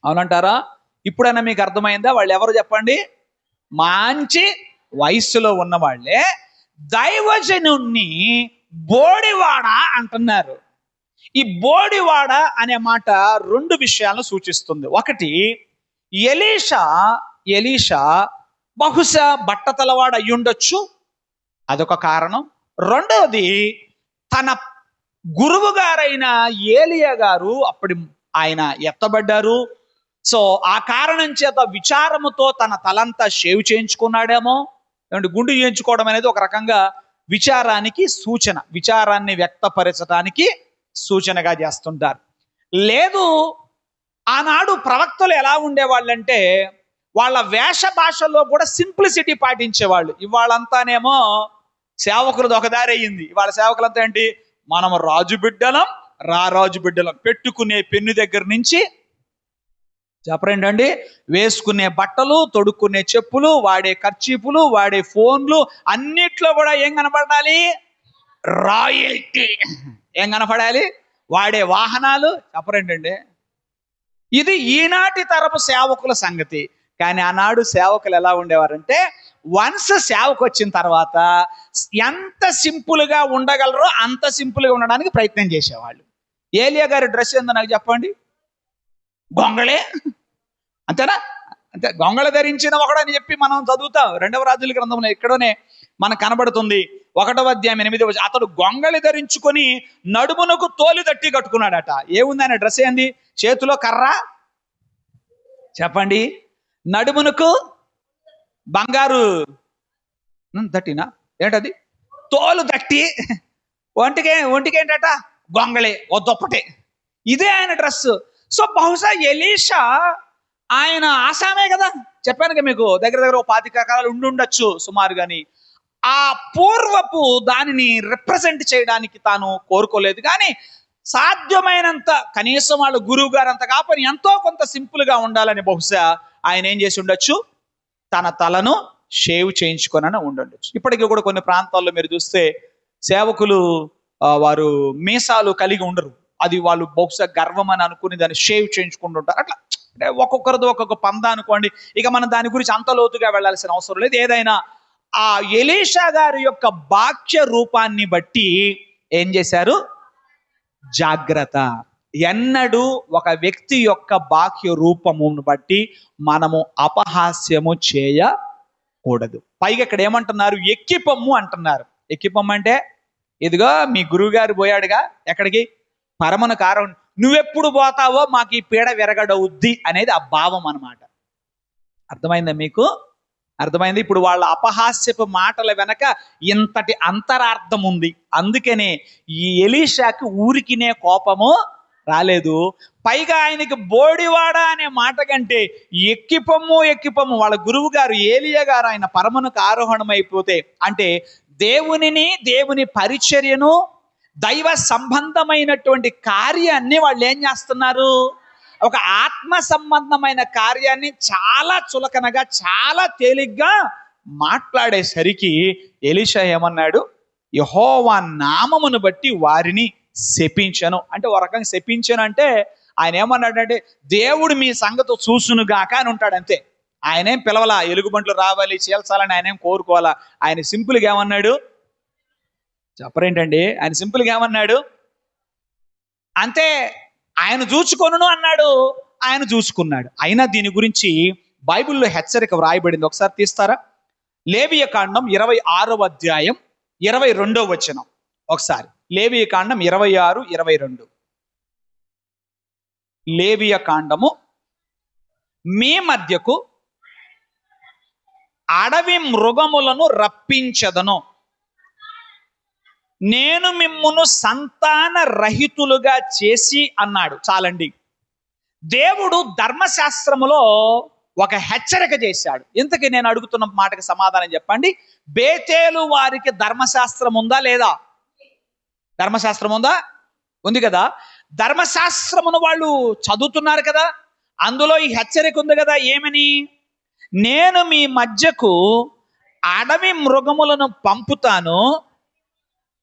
అవునంటారా? ఇప్పుడైనా మీకు అర్థమైందా? వాళ్ళు ఎవరు చెప్పండి? మంచి వయస్సులో ఉన్న వాళ్ళే దైవజనుణ్ణి బోడివాడ అంటున్నారు. ఈ బోడివాడ అనే మాట 2 విషయాలను సూచిస్తుంది. ఒకటి, ఎలీషా బహుశా బట్టతలవాడు అయ్యుండొచ్చు, అదొక కారణం. రెండవది, తన గురువు గారైన ఏలియా గారు అప్పుడు ఆయన ఎత్తబడ్డారు. సో ఆ కారణం చేత విచారముతో తన తలంతా షేవ్ చేయించుకున్నాడేమో. ఏమంటే గుండు చేయించుకోవడం అనేది ఒక రకంగా విచారానికి సూచన, విచారాన్ని వ్యక్తపరచడానికి సూచనగా చేస్తుంటారు. లేదు, ఆనాడు ప్రవక్తలు ఎలా ఉండేవాళ్ళంటే వాళ్ళ వేష భాషలో కూడా సింప్లిసిటీ పాటించేవాళ్ళు. ఇవాళంతానేమో సేవకులది ఒక దారి అయ్యింది. ఇవాళ సేవకులంతా ఏంటి, మనం రాజు బిడ్డలం పెట్టుకునే పెన్ను దగ్గర నుంచి చెప్పరేంటండి, వేసుకునే బట్టలు, తొడుక్కునే చెప్పులు, వాడే కర్చీపులు, వాడే ఫోన్లు అన్నిట్లో కూడా ఏం కనపడాలి? రాయల్టీ. ఏం కనపడాలి? వాడే వాహనాలు. చెప్పరేంటండి, ఇది ఈనాటి తరపు సేవకుల సంగతి. కానీ ఆనాడు సేవకులు ఎలా ఉండేవారంటే వన్స్ సేవకు వచ్చిన తర్వాత ఎంత సింపుల్గా ఉండగలరో అంత సింపుల్గా ఉండడానికి ప్రయత్నం చేసేవాళ్ళు. ఏలియా గారి డ్రెస్ ఏందో నాకు చెప్పండి, గొంగళే, అంతేనా? అంతే, గొంగళ ధరించిన ఒకడని చెప్పి మనం చదువుతాం 2వ రాజుల గ్రంథంలో. ఎక్కడోనే మనకు కనబడుతుంది 1వ అధ్యాయం 8వ వచనం. అతడు గొంగళి ధరించుకొని నడుమునకు తోలు తట్టి కట్టుకున్నాడట. ఏముంది ఆయన డ్రెస్? ఏంది? చేతిలో కర్ర, చెప్పండి, నడుమునకు బంగారు దట్టినా ఏంటది, తోలు దట్టి, ఒంటికి ఏంటట గొంగళి, ఓ దుప్పటి. ఇదే ఆయన డ్రెస్. సో బహుశా ఎలీషా ఆయన ఆసామే కదా, చెప్పాను మీకు, దగ్గర దగ్గర 25 కాలాలు ఉండుండొచ్చు సుమారుగాని. ఆ పూర్వపు దానిని రిప్రజెంట్ చేయడానికి తాను కోరుకోలేదు, కానీ సాధ్యమైనంత కనీసం వాళ్ళ గురువు గారు అంత కాకపోతే ఎంతో కొంత సింపుల్ గా ఉండాలని బహుశా ఆయన ఏం చేసి ఉండొచ్చు, తన తలను షేవ్ చేయించుకొని ఉండొచ్చు. ఇప్పటికీ కూడా కొన్ని ప్రాంతాల్లో మీరు చూస్తే సేవకులు వారు మీసాలు కలిగి ఉండరు. అది వాళ్ళు బహుశా గర్వం అని అనుకుని దాన్ని షేవ్ చేయించుకుంటుంటారు. అట్లా అంటే ఒక్కొక్కరిది ఒక్కొక్క పంద అనుకోండి. ఇక మనం దాని గురించి అంత లోతుగా వెళ్ళాల్సిన అవసరం లేదు. ఏదైనా ఆ ఎలీషా గారి యొక్క బాహ్య రూపాన్ని బట్టి ఏం చేశారు, జాగ్రత్త. ఎన్నడూ ఒక వ్యక్తి యొక్క బాహ్య రూపమును బట్టి మనము అపహాస్యము చేయకూడదు. పైగా ఇక్కడ ఏమంటున్నారు, ఎక్కిపొమ్ము అంటున్నారు. ఎక్కిపొమ్ము అంటే ఇదిగో మీ గురువు గారు పోయాడుగా ఎక్కడికి, పరమను కారం, నువ్వెప్పుడు పోతావో మాకు ఈ పీడ విరగడవుద్ది అనేది ఆ భావం అన్నమాట. అర్థమైందా మీకు? అర్థమైంది. ఇప్పుడు వాళ్ళ అపహాస్యపు మాటల వెనక ఇంతటి అంతరార్థం ఉంది. అందుకనే ఈ ఎలీషాకి ఊరికినే కోపము రాలేదు. పైగా ఆయనకి బోడివాడ అనే మాట కంటే ఎక్కిపొమ్ము వాళ్ళ గురువు గారు ఏలియా గారు ఆయన పరమునకు ఆరోహణమైపోతే, అంటే దేవుని పరిచర్యను, దైవ సంబంధమైనటువంటి కార్యాన్ని వాళ్ళు ఏం చేస్తున్నారు, ఒక ఆత్మ సంబంధమైన కార్యాన్ని చాలా చులకనగా, చాలా తేలిగ్గా మాట్లాడేసరికి ఎలీషా ఏమన్నాడు, యెహోవా నామమును బట్టి వారిని శపించను. అంటే ఒక రకంగా శపించను అంటే ఆయన ఏమన్నాడంటే, దేవుడు మీ సంగతి చూసునుగాక అని ఉంటాడు అంతే. ఆయనేం పిలవలా, ఎలుగుబంట్లు రావాలి చీల్చాలని ఆయనేం కోరుకోవాలా. ఆయన సింపుల్గా ఏమన్నాడు చెప్పరేంటండి, ఆయన సింపుల్గా ఏమన్నాడు అంతే, ఆయన చూచుకొను అన్నాడు, ఆయన చూసుకున్నాడు. అయినా దీని గురించి బైబిల్లో హెచ్చరిక వ్రాయబడింది. ఒకసారి తీస్తారా, లేవియకాండం 26వ అధ్యాయం 22వ వచనం. ఒకసారి లేవియకాండం 26, 22. లేవియకాండము, మీ మధ్యకు అడవి మృగములను రప్పించదను, నేను మిమ్మును సంతాన రహితులుగా చేసి అన్నాడు. చాలండి. దేవుడు ధర్మశాస్త్రములో ఒక హెచ్చరిక చేశాడు. ఇంతకీ నేను అడుగుతున్న మాటకి సమాధానం చెప్పండి. బేతేలు వారికి ధర్మశాస్త్రం ఉందా లేదా? ధర్మశాస్త్రం ఉందా? ఉంది కదా. ధర్మశాస్త్రమును వాళ్ళు చదువుతున్నారు కదా, అందులో ఈ హెచ్చరిక ఉంది కదా. ఏమని? నేను మీ మధ్యకు అడవి మృగములను పంపుతాను,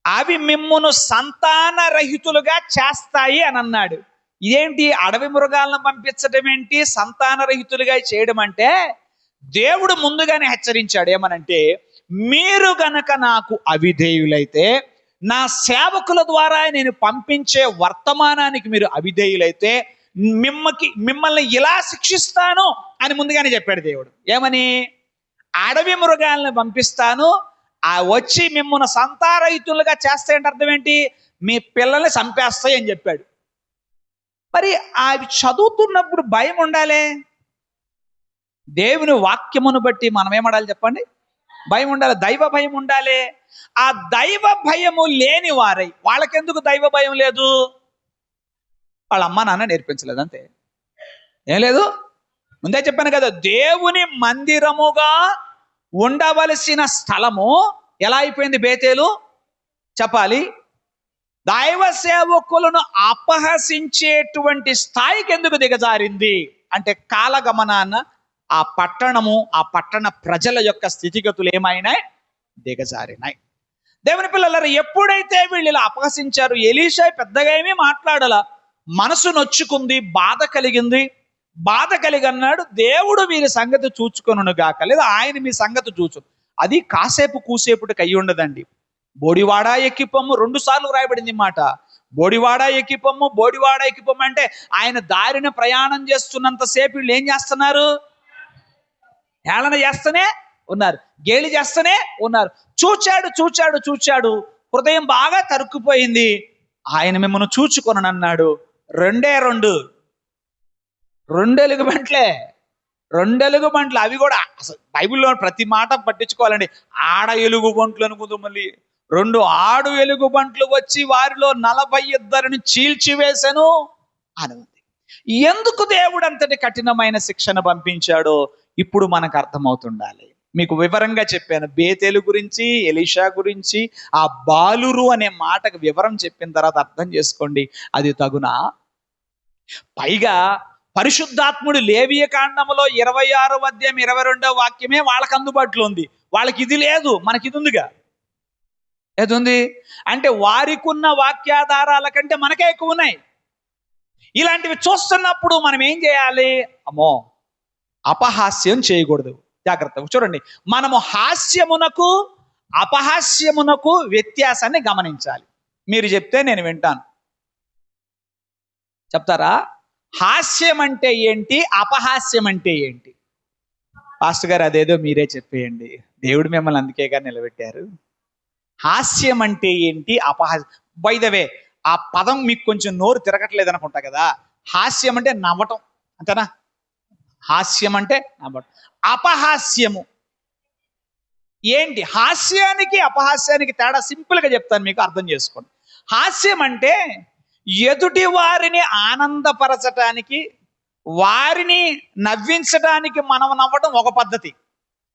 అవి మిమ్మును సంతాన రహితులుగా చేస్తాయి అని అన్నాడు. ఇదేంటి, అడవి మృగాలను పంపించడం ఏంటి, సంతాన రహితులుగా చేయడం అంటే? దేవుడు ముందుగానే హెచ్చరించాడు. ఏమనంటే, మీరు గనక నాకు అవిధేయులైతే, నా సేవకుల ద్వారా నేను పంపించే వర్తమానానికి మీరు అవిధేయులైతే మిమ్మల్ని ఇలా శిక్షిస్తాను అని ముందుగానే చెప్పాడు దేవుడు. ఏమని? అడవి మృగాలను పంపిస్తాను, ఆ వచ్చి మిమ్మల్ని సంతారహితులుగా చేస్తాయంటే అర్థం ఏంటి? మీ పిల్లల్ని చంపేస్తాయి అని చెప్పాడు. మరి అవి చదువుతున్నప్పుడు భయం ఉండాలి. దేవుని వాక్యమును బట్టి మనం ఏమడాలి చెప్పండి? భయం ఉండాలి, దైవ భయం ఉండాలి. ఆ దైవ భయము లేని వారై, వాళ్ళకెందుకు దైవ భయం లేదు? వాళ్ళ అమ్మ నాన్న నేర్పించలేదు అంతే. ఏం లేదు, ముందే చెప్పాను కదా, దేవుని మందిరముగా ఉండవలసిన స్థలము ఎలా అయిపోయింది బేతేలు? చెప్పాలి. దైవ సేవకులను అపహసించేటువంటి స్థాయికి ఎందుకు దిగజారింది అంటే, కాలగమనాన ఆ పట్టణము, ఆ పట్టణ ప్రజల యొక్క స్థితిగతులు ఏమైనాయి? దిగజారినాయి. దేవుని పిల్లలారా, ఎప్పుడైతే వీళ్ళు ఇలా అపహసించారు, ఎలీషా పెద్దగా ఏమీ మాట్లాడాల, మనసు నొచ్చుకుంది, బాధ కలిగింది. బాధ కలిగి అన్నాడు, దేవుడు వీరి సంగతి చూచుకొనును గాక, లేదా ఆయన మీ సంగతి చూచు. అది కాసేపు కూసేపుటికి అయ్యి ఉండదండి. బోడివాడ ఎక్కిపొమ్ము 2 సార్లు రాయబడింది మాట. బోడివాడ ఎక్కిపొమ్ము అంటే ఆయన దారిన ప్రయాణం చేస్తున్నంతసేపు వీళ్ళు ఏం చేస్తున్నారు? హేళన చేస్తూనే ఉన్నారు, గేలి చేస్తూనే ఉన్నారు. చూచాడు, హృదయం బాగా తరుక్కుపోయింది. ఆయన మిమ్మల్ని చూచుకొనను అన్నాడు. 2 ఎలుగుబంట్లే. 2 ఎలుగుబంట్లు, అవి కూడా అసలు బైబిల్లో ప్రతి మాట పట్టించుకోవాలండి. ఆడ ఎలుగుబంట్లు అనుకుందాం, మళ్ళీ 2 ఆడు ఎలుగుబంట్లు వచ్చి వారిలో 42 చీల్చివేసెను అని ఉంది. ఎందుకు దేవుడు అంతటి కఠినమైన శిక్షను పంపించాడో ఇప్పుడు మనకు అర్థమవుతుండాలి. మీకు వివరంగా చెప్పాను. బేతేలు గురించి, ఎలీషా గురించి, ఆ బాలురు అనే మాటకు వివరం చెప్పిన తర్వాత అర్థం చేసుకోండి, అది తగునా? పైగా పరిశుద్ధాత్ముడు లేవియ కాండములో 26వ అధ్యాయం 22వ వాక్యమే వాళ్ళకి అందుబాటులో ఉంది. వాళ్ళకి ఇది లేదు, మనకి ఇది ఉందిగా. ఏది ఉంది అంటే వారికి ఉన్న వాక్యాధారాల కంటే మనకే ఎక్కువ ఉన్నాయి. ఇలాంటివి చూస్తున్నప్పుడు మనం ఏం చేయాలి? అమ్మో, అపహాస్యం చేయకూడదు. జాగ్రత్తగా చూడండి. మనము హాస్యమునకు అపహాస్యమునకు వ్యత్యాసాన్ని గమనించాలి. మీరు చెప్తే నేను వింటాను. చెప్తారా? హాస్యం అంటే ఏంటి, అపహాస్యం అంటే ఏంటి? పాస్టర్ గారు అదేదో మీరే చెప్పేయండి. దేవుడు మిమ్మల్ని అందుకేగా నిలబెట్టారు. హాస్యం అంటే ఏంటి, అపహాస్యం. బై ద వే, ఆ పదం మీకు కొంచెం నోరు తిరగట్లేదు అనుకుంటా కదా. హాస్యం అంటే నవ్వటం, అంతేనా? హాస్యం అంటే నవ్వటం. అపహాస్యము ఏంటి? హాస్యానికి అపహాస్యానికి తేడా సింపుల్గా చెప్తాను, మీకు అర్థం చేసుకోండి. హాస్యం అంటే ఎదుటి వారిని ఆనందపరచటానికి, వారిని నవ్వించడానికి మనం నవ్వడం ఒక పద్ధతి.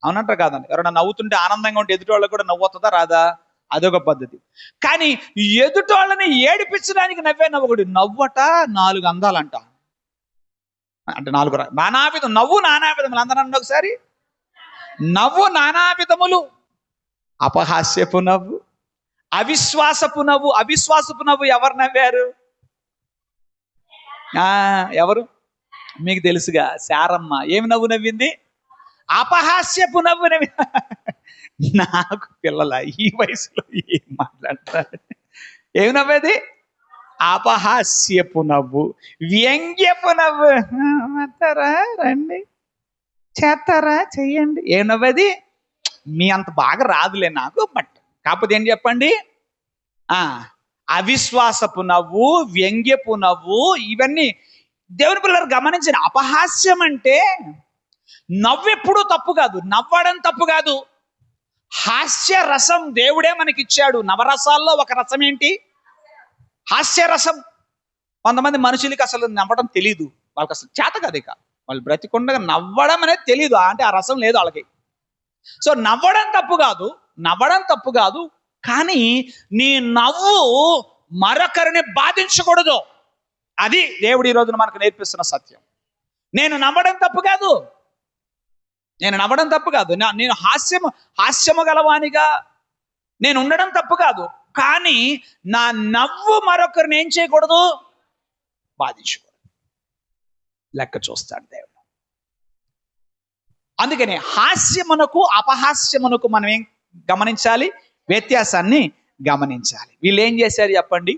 అవునంటారు కాదండి? ఎవరైనా నవ్వుతుంటే ఆనందంగా ఉంటే ఎదుటి వాళ్ళకి కూడా నవ్వుతుందా రాదా? అదొక పద్ధతి. కానీ ఎదుటి వాళ్ళని ఏడిపించడానికి నవ్వే నవ్వట 4 అందాలంట. అంటే 4 నానావిధం, నవ్వు నానావిధములు. అందరూ ఒకసారి, నవ్వు నానావిధములు. అపహాస్యపు నవ్వు, అవిశ్వాసపు నవ్వు. అవిశ్వాసపు నవ్వు ఎవరు నవ్వారు? ఎవరు? మీకు తెలుసుగా, శారమ్మ. ఏమి నవ్వు నవ్వింది? అపహాస్యపు నవ్వు నవ్వి. నాకు పిల్లల ఈ వయసులో ఏం మాట్లాడతారు? ఏమి నవ్వేది? అపహాస్యపు నవ్వు, వ్యంగ్యపు నవ్వు. అంటారా? రండి, చేస్తారా? చెయ్యండి. ఏం నవ్వేది? మీ అంత బాగా రాదులే నాకు, బట్ కాకపోతే ఏం చెప్పండి, అవిశ్వాసపు నవ్వు, వ్యంగ్యపు నవ్వు, ఇవన్నీ దేవుని పిల్లలు గమనించిన. అపహాస్యం అంటే నవ్వు ఎప్పుడూ తప్పు కాదు, నవ్వడం తప్పు కాదు. హాస్య రసం దేవుడే మనకిచ్చాడు. నవరసాల్లో ఒక రసం ఏంటి? హాస్యరసం. కొంతమంది మనుషులకి అసలు నవ్వడం తెలీదు, వాళ్ళకి అసలు చేత కాదు. ఇక వాళ్ళు బ్రతికుండగా నవ్వడం అనేది తెలీదు, అంటే ఆ రసం లేదు వాళ్ళకి. సో నవ్వడం తప్పు కాదు, నవ్వడం తప్పు కాదు. కానీ నీ నవ్వు మరొకరిని బాధించకూడదు. అది దేవుడు ఈ రోజున మనకు నేర్పిస్తున్న సత్యం. నేను నవ్వడం తప్పు కాదు, నేను నవ్వడం తప్పు కాదు, నేను హాస్యము గలవానిగా నేను ఉండడం తప్పు కాదు. కానీ నా నవ్వు మరొకరిని ఏం చేయకూడదు? బాధించకూడదు. లెక్క చూస్తాడు దేవుడు. అందుకని హాస్యమునకు అపహాస్యమునకు మనం ఏం గమనించాలి? వ్యత్యాసాన్ని గమనించాలి. వీళ్ళు ఏం చేశారు చెప్పండి?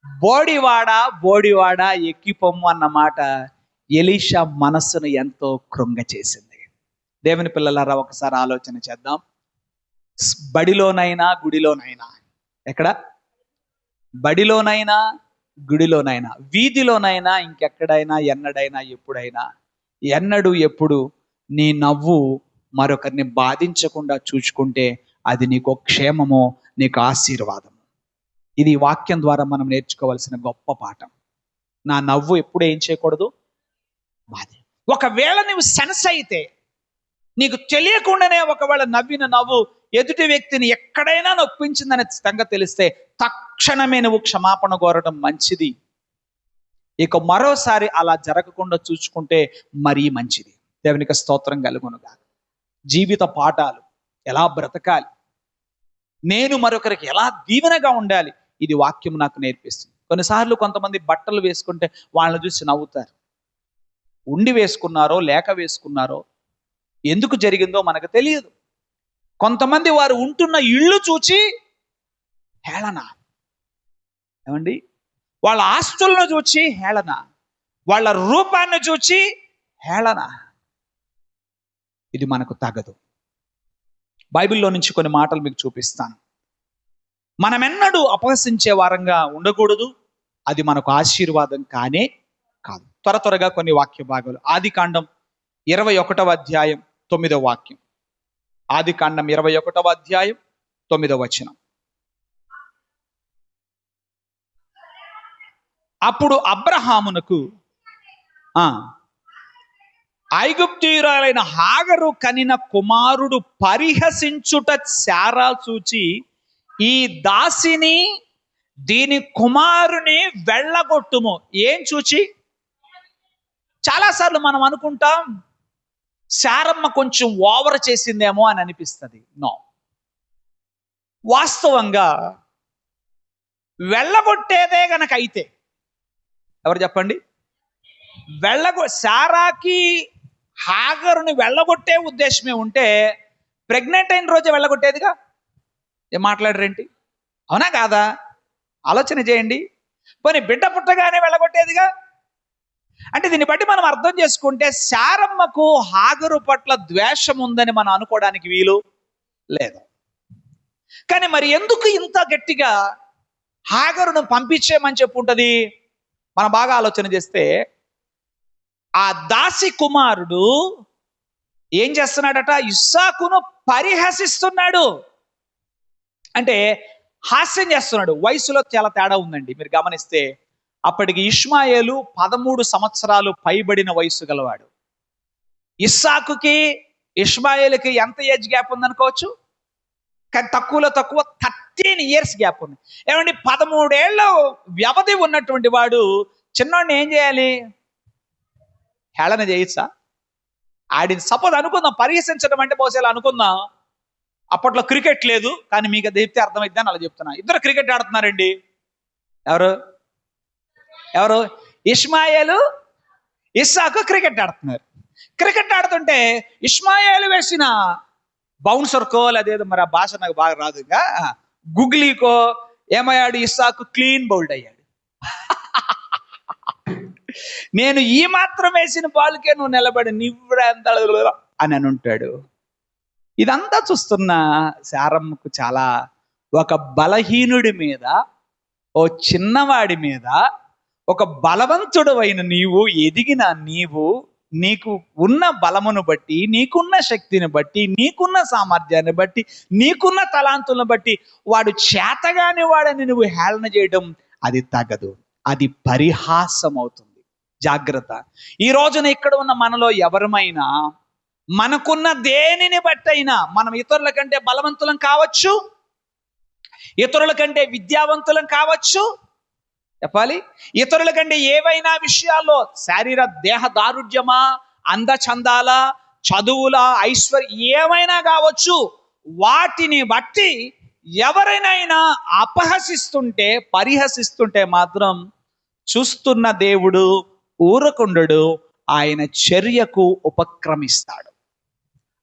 బోడివాడ ఎక్కిపొమ్ము అన్న మాట ఎలీషా మనస్సును ఎంతో కృంగ చేసింది. దేవుని పిల్లలారా, ఒకసారి ఆలోచన చేద్దాం. బడిలోనైనా గుడిలోనైనా, ఎక్కడ? బడిలోనైనా గుడిలోనైనా, వీధిలోనైనా, ఇంకెక్కడైనా, ఎన్నడైనా, ఎప్పుడైనా, ఎప్పుడు నీ నవ్వు మరొకరిని బాధించకుండా చూసుకుంటే అది నీకు క్షేమమో, నీకు ఆశీర్వాదం. ఇది వాక్యం ద్వారా మనం నేర్చుకోవాల్సిన గొప్ప పాఠం. నా నవ్వు ఎప్పుడు ఏం చేయకూడదు? బాధ. ఒకవేళ నువ్వు సెన్స్ అయితే, నీకు తెలియకుండానే ఒకవేళ నవ్విన నవ్వు ఎదుటి వ్యక్తిని ఎక్కడైనా నొప్పించిందనే సంగతి తెలిస్తే తక్షణమే నువ్వు క్షమాపణ కోరడం మంచిది. ఇక మరోసారి అలా జరగకుండా చూసుకుంటే మరీ మంచిది. దేవునికి స్తోత్రం కలుగునుగా. జీవిత పాఠాలు, ఎలా బ్రతకాలి, నేను మరొకరికి ఎలా దీవెనగా ఉండాలి, ఇది వాక్యం నాకు నేర్పిస్తుంది. కొన్నిసార్లు కొంతమంది బట్టలు వేసుకుంటే వాళ్ళని చూసి నవ్వుతారు. ఉండి వేసుకున్నారో లేక వేసుకున్నారో, ఎందుకు జరిగిందో మనకు తెలియదు. కొంతమంది వారు ఉంటున్న ఇళ్ళు చూచి హేళన, ఏమండి, వాళ్ళ ఆస్తులను చూచి హేళన, వాళ్ళ రూపాన్ని చూచి హేళన. ఇది మనకు తగదు. బైబిల్లో నుంచి కొన్ని మాటలు మీకు చూపిస్తాను. మనమెన్నడూ అపహసించే వారంగా ఉండకూడదు. అది మనకు ఆశీర్వాదం కానే కాదు. త్వరగా కొన్ని వాక్య భాగాలు. ఆదికాండం 21వ అధ్యాయం 9వ వాక్యం. ఆదికాండం 21వ అధ్యాయం 9వ వచనం. అప్పుడు అబ్రహామునకు ఐగుప్తీయురాలైన హాగరు కనిన కుమారుడు పరిహసించుట శారా చూచి, ఈ దాసిని దీని కుమారుని వెళ్ళగొట్టుము. ఏం చూచి? చాలాసార్లు మనం అనుకుంటాం శారమ్మ కొంచెం ఓవర్ చేసిందేమో అని అనిపిస్తుంది. నో, వాస్తవంగా వెళ్ళగొట్టేదే గనక అయితే, ఎవరు చెప్పండి? శారాకి హాగరుని వెళ్ళగొట్టే ఉద్దేశమే ఉంటే ప్రెగ్నెంట్ అయిన రోజే వెళ్ళగొట్టేదిగా. ఏం మాట్లాడరేంటి? అవునా కాదా? ఆలోచన చేయండి. పోనీ బిడ్డ పుట్టగానే వెళ్ళగొట్టేదిగా. అంటే దీన్ని బట్టి మనం అర్థం చేసుకుంటే శారమ్మకు హాగరు పట్ల ద్వేషం ఉందని మనం అనుకోవడానికి వీలు లేదు. కానీ మరి ఎందుకు ఇంత గట్టిగా హాగరును పంపించేయమని చెప్పుంటది? మనం బాగా ఆలోచన చేస్తే ఆ దాసి కుమారుడు ఏం చేస్తున్నాడట? ఇస్సాకును పరిహసిస్తున్నాడు. అంటే హాస్యం చేస్తున్నాడు. వయసులో చాలా తేడా ఉందండి. మీరు గమనిస్తే అప్పటికి ఇష్మాయేలు 13 సంవత్సరాలు పైబడిన వయసు గలవాడు. ఇస్సాకుకి ఇష్మాయేలుకి ఎంత ఏజ్ గ్యాప్ ఉందనుకోవచ్చు? కానీ తక్కువలో తక్కువ 13 ఇయర్స్ గ్యాప్ ఉంది. ఏమండి, 13 ఏళ్ళ వ్యవధి ఉన్నటువంటి వాడు చిన్నోడిని ఏం చేయాలి? హేళన చేయొచ్చా? ఆడిని సపోజ్ అనుకుందాం, పరిహసించడం అంటే బహుశా అనుకుందాం, అప్పట్లో క్రికెట్ లేదు, కానీ మీకు అది చెప్తే అర్థమైద్ది అని అలా చెప్తున్నా. ఇద్దరు క్రికెట్ ఆడుతున్నారండి. ఎవరు? ఇష్మాయేలు, ఇస్సాకు క్రికెట్ ఆడుతున్నారు. క్రికెట్ ఆడుతుంటే ఇష్మాయేలు వేసిన బౌన్సర్కో లేదేదో, మరి ఆ భాష నాకు బాగా రాదుగా, గుగ్లీకో ఏమయ్యాడు? ఇస్సాకు క్లీన్ బౌల్డ్ అయ్యాడు. నేను ఈ మాత్రం వేసిన బాల్కే నువ్వు నిలబడి నివ్వడంత అని అని ఉంటాడు. ఇదంతా చూస్తున్న శారమ్మకు చాలా, ఒక బలహీనుడి మీద, ఓ చిన్నవాడి మీద, ఒక బలవంతుడు అయిన నీవు, ఎదిగిన నీవు, నీకు ఉన్న బలమును బట్టి, నీకున్న శక్తిని బట్టి, నీకున్న సామర్థ్యాన్ని బట్టి, నీకున్న తలాంతులను బట్టి వాడు చేతగాని వాడని నువ్వు హేళన చేయడం అది తగదు. అది పరిహాసం అవుతుంది. జాగ్రత్త. ఈ రోజున ఇక్కడ ఉన్న మనలో ఎవరమైనా మనకున్న దేనిని బట్టైనా మనం ఇతరుల కంటే బలవంతులం కావచ్చు, ఇతరుల కంటే విద్యావంతులం కావచ్చు, చెప్పాలి, ఇతరుల కంటే ఏవైనా విషయాల్లో శారీర దేహ దారుఢ్యమా, అందచందాల, చదువుల, ఐశ్వర్యం ఏమైనా కావచ్చు, వాటిని బట్టి ఎవరైనా అపహసిస్తుంటే, పరిహసిస్తుంటే మాత్రం చూస్తున్న దేవుడు ఊరకుండడు, ఆయన చర్యకు ఉపక్రమిస్తాడు.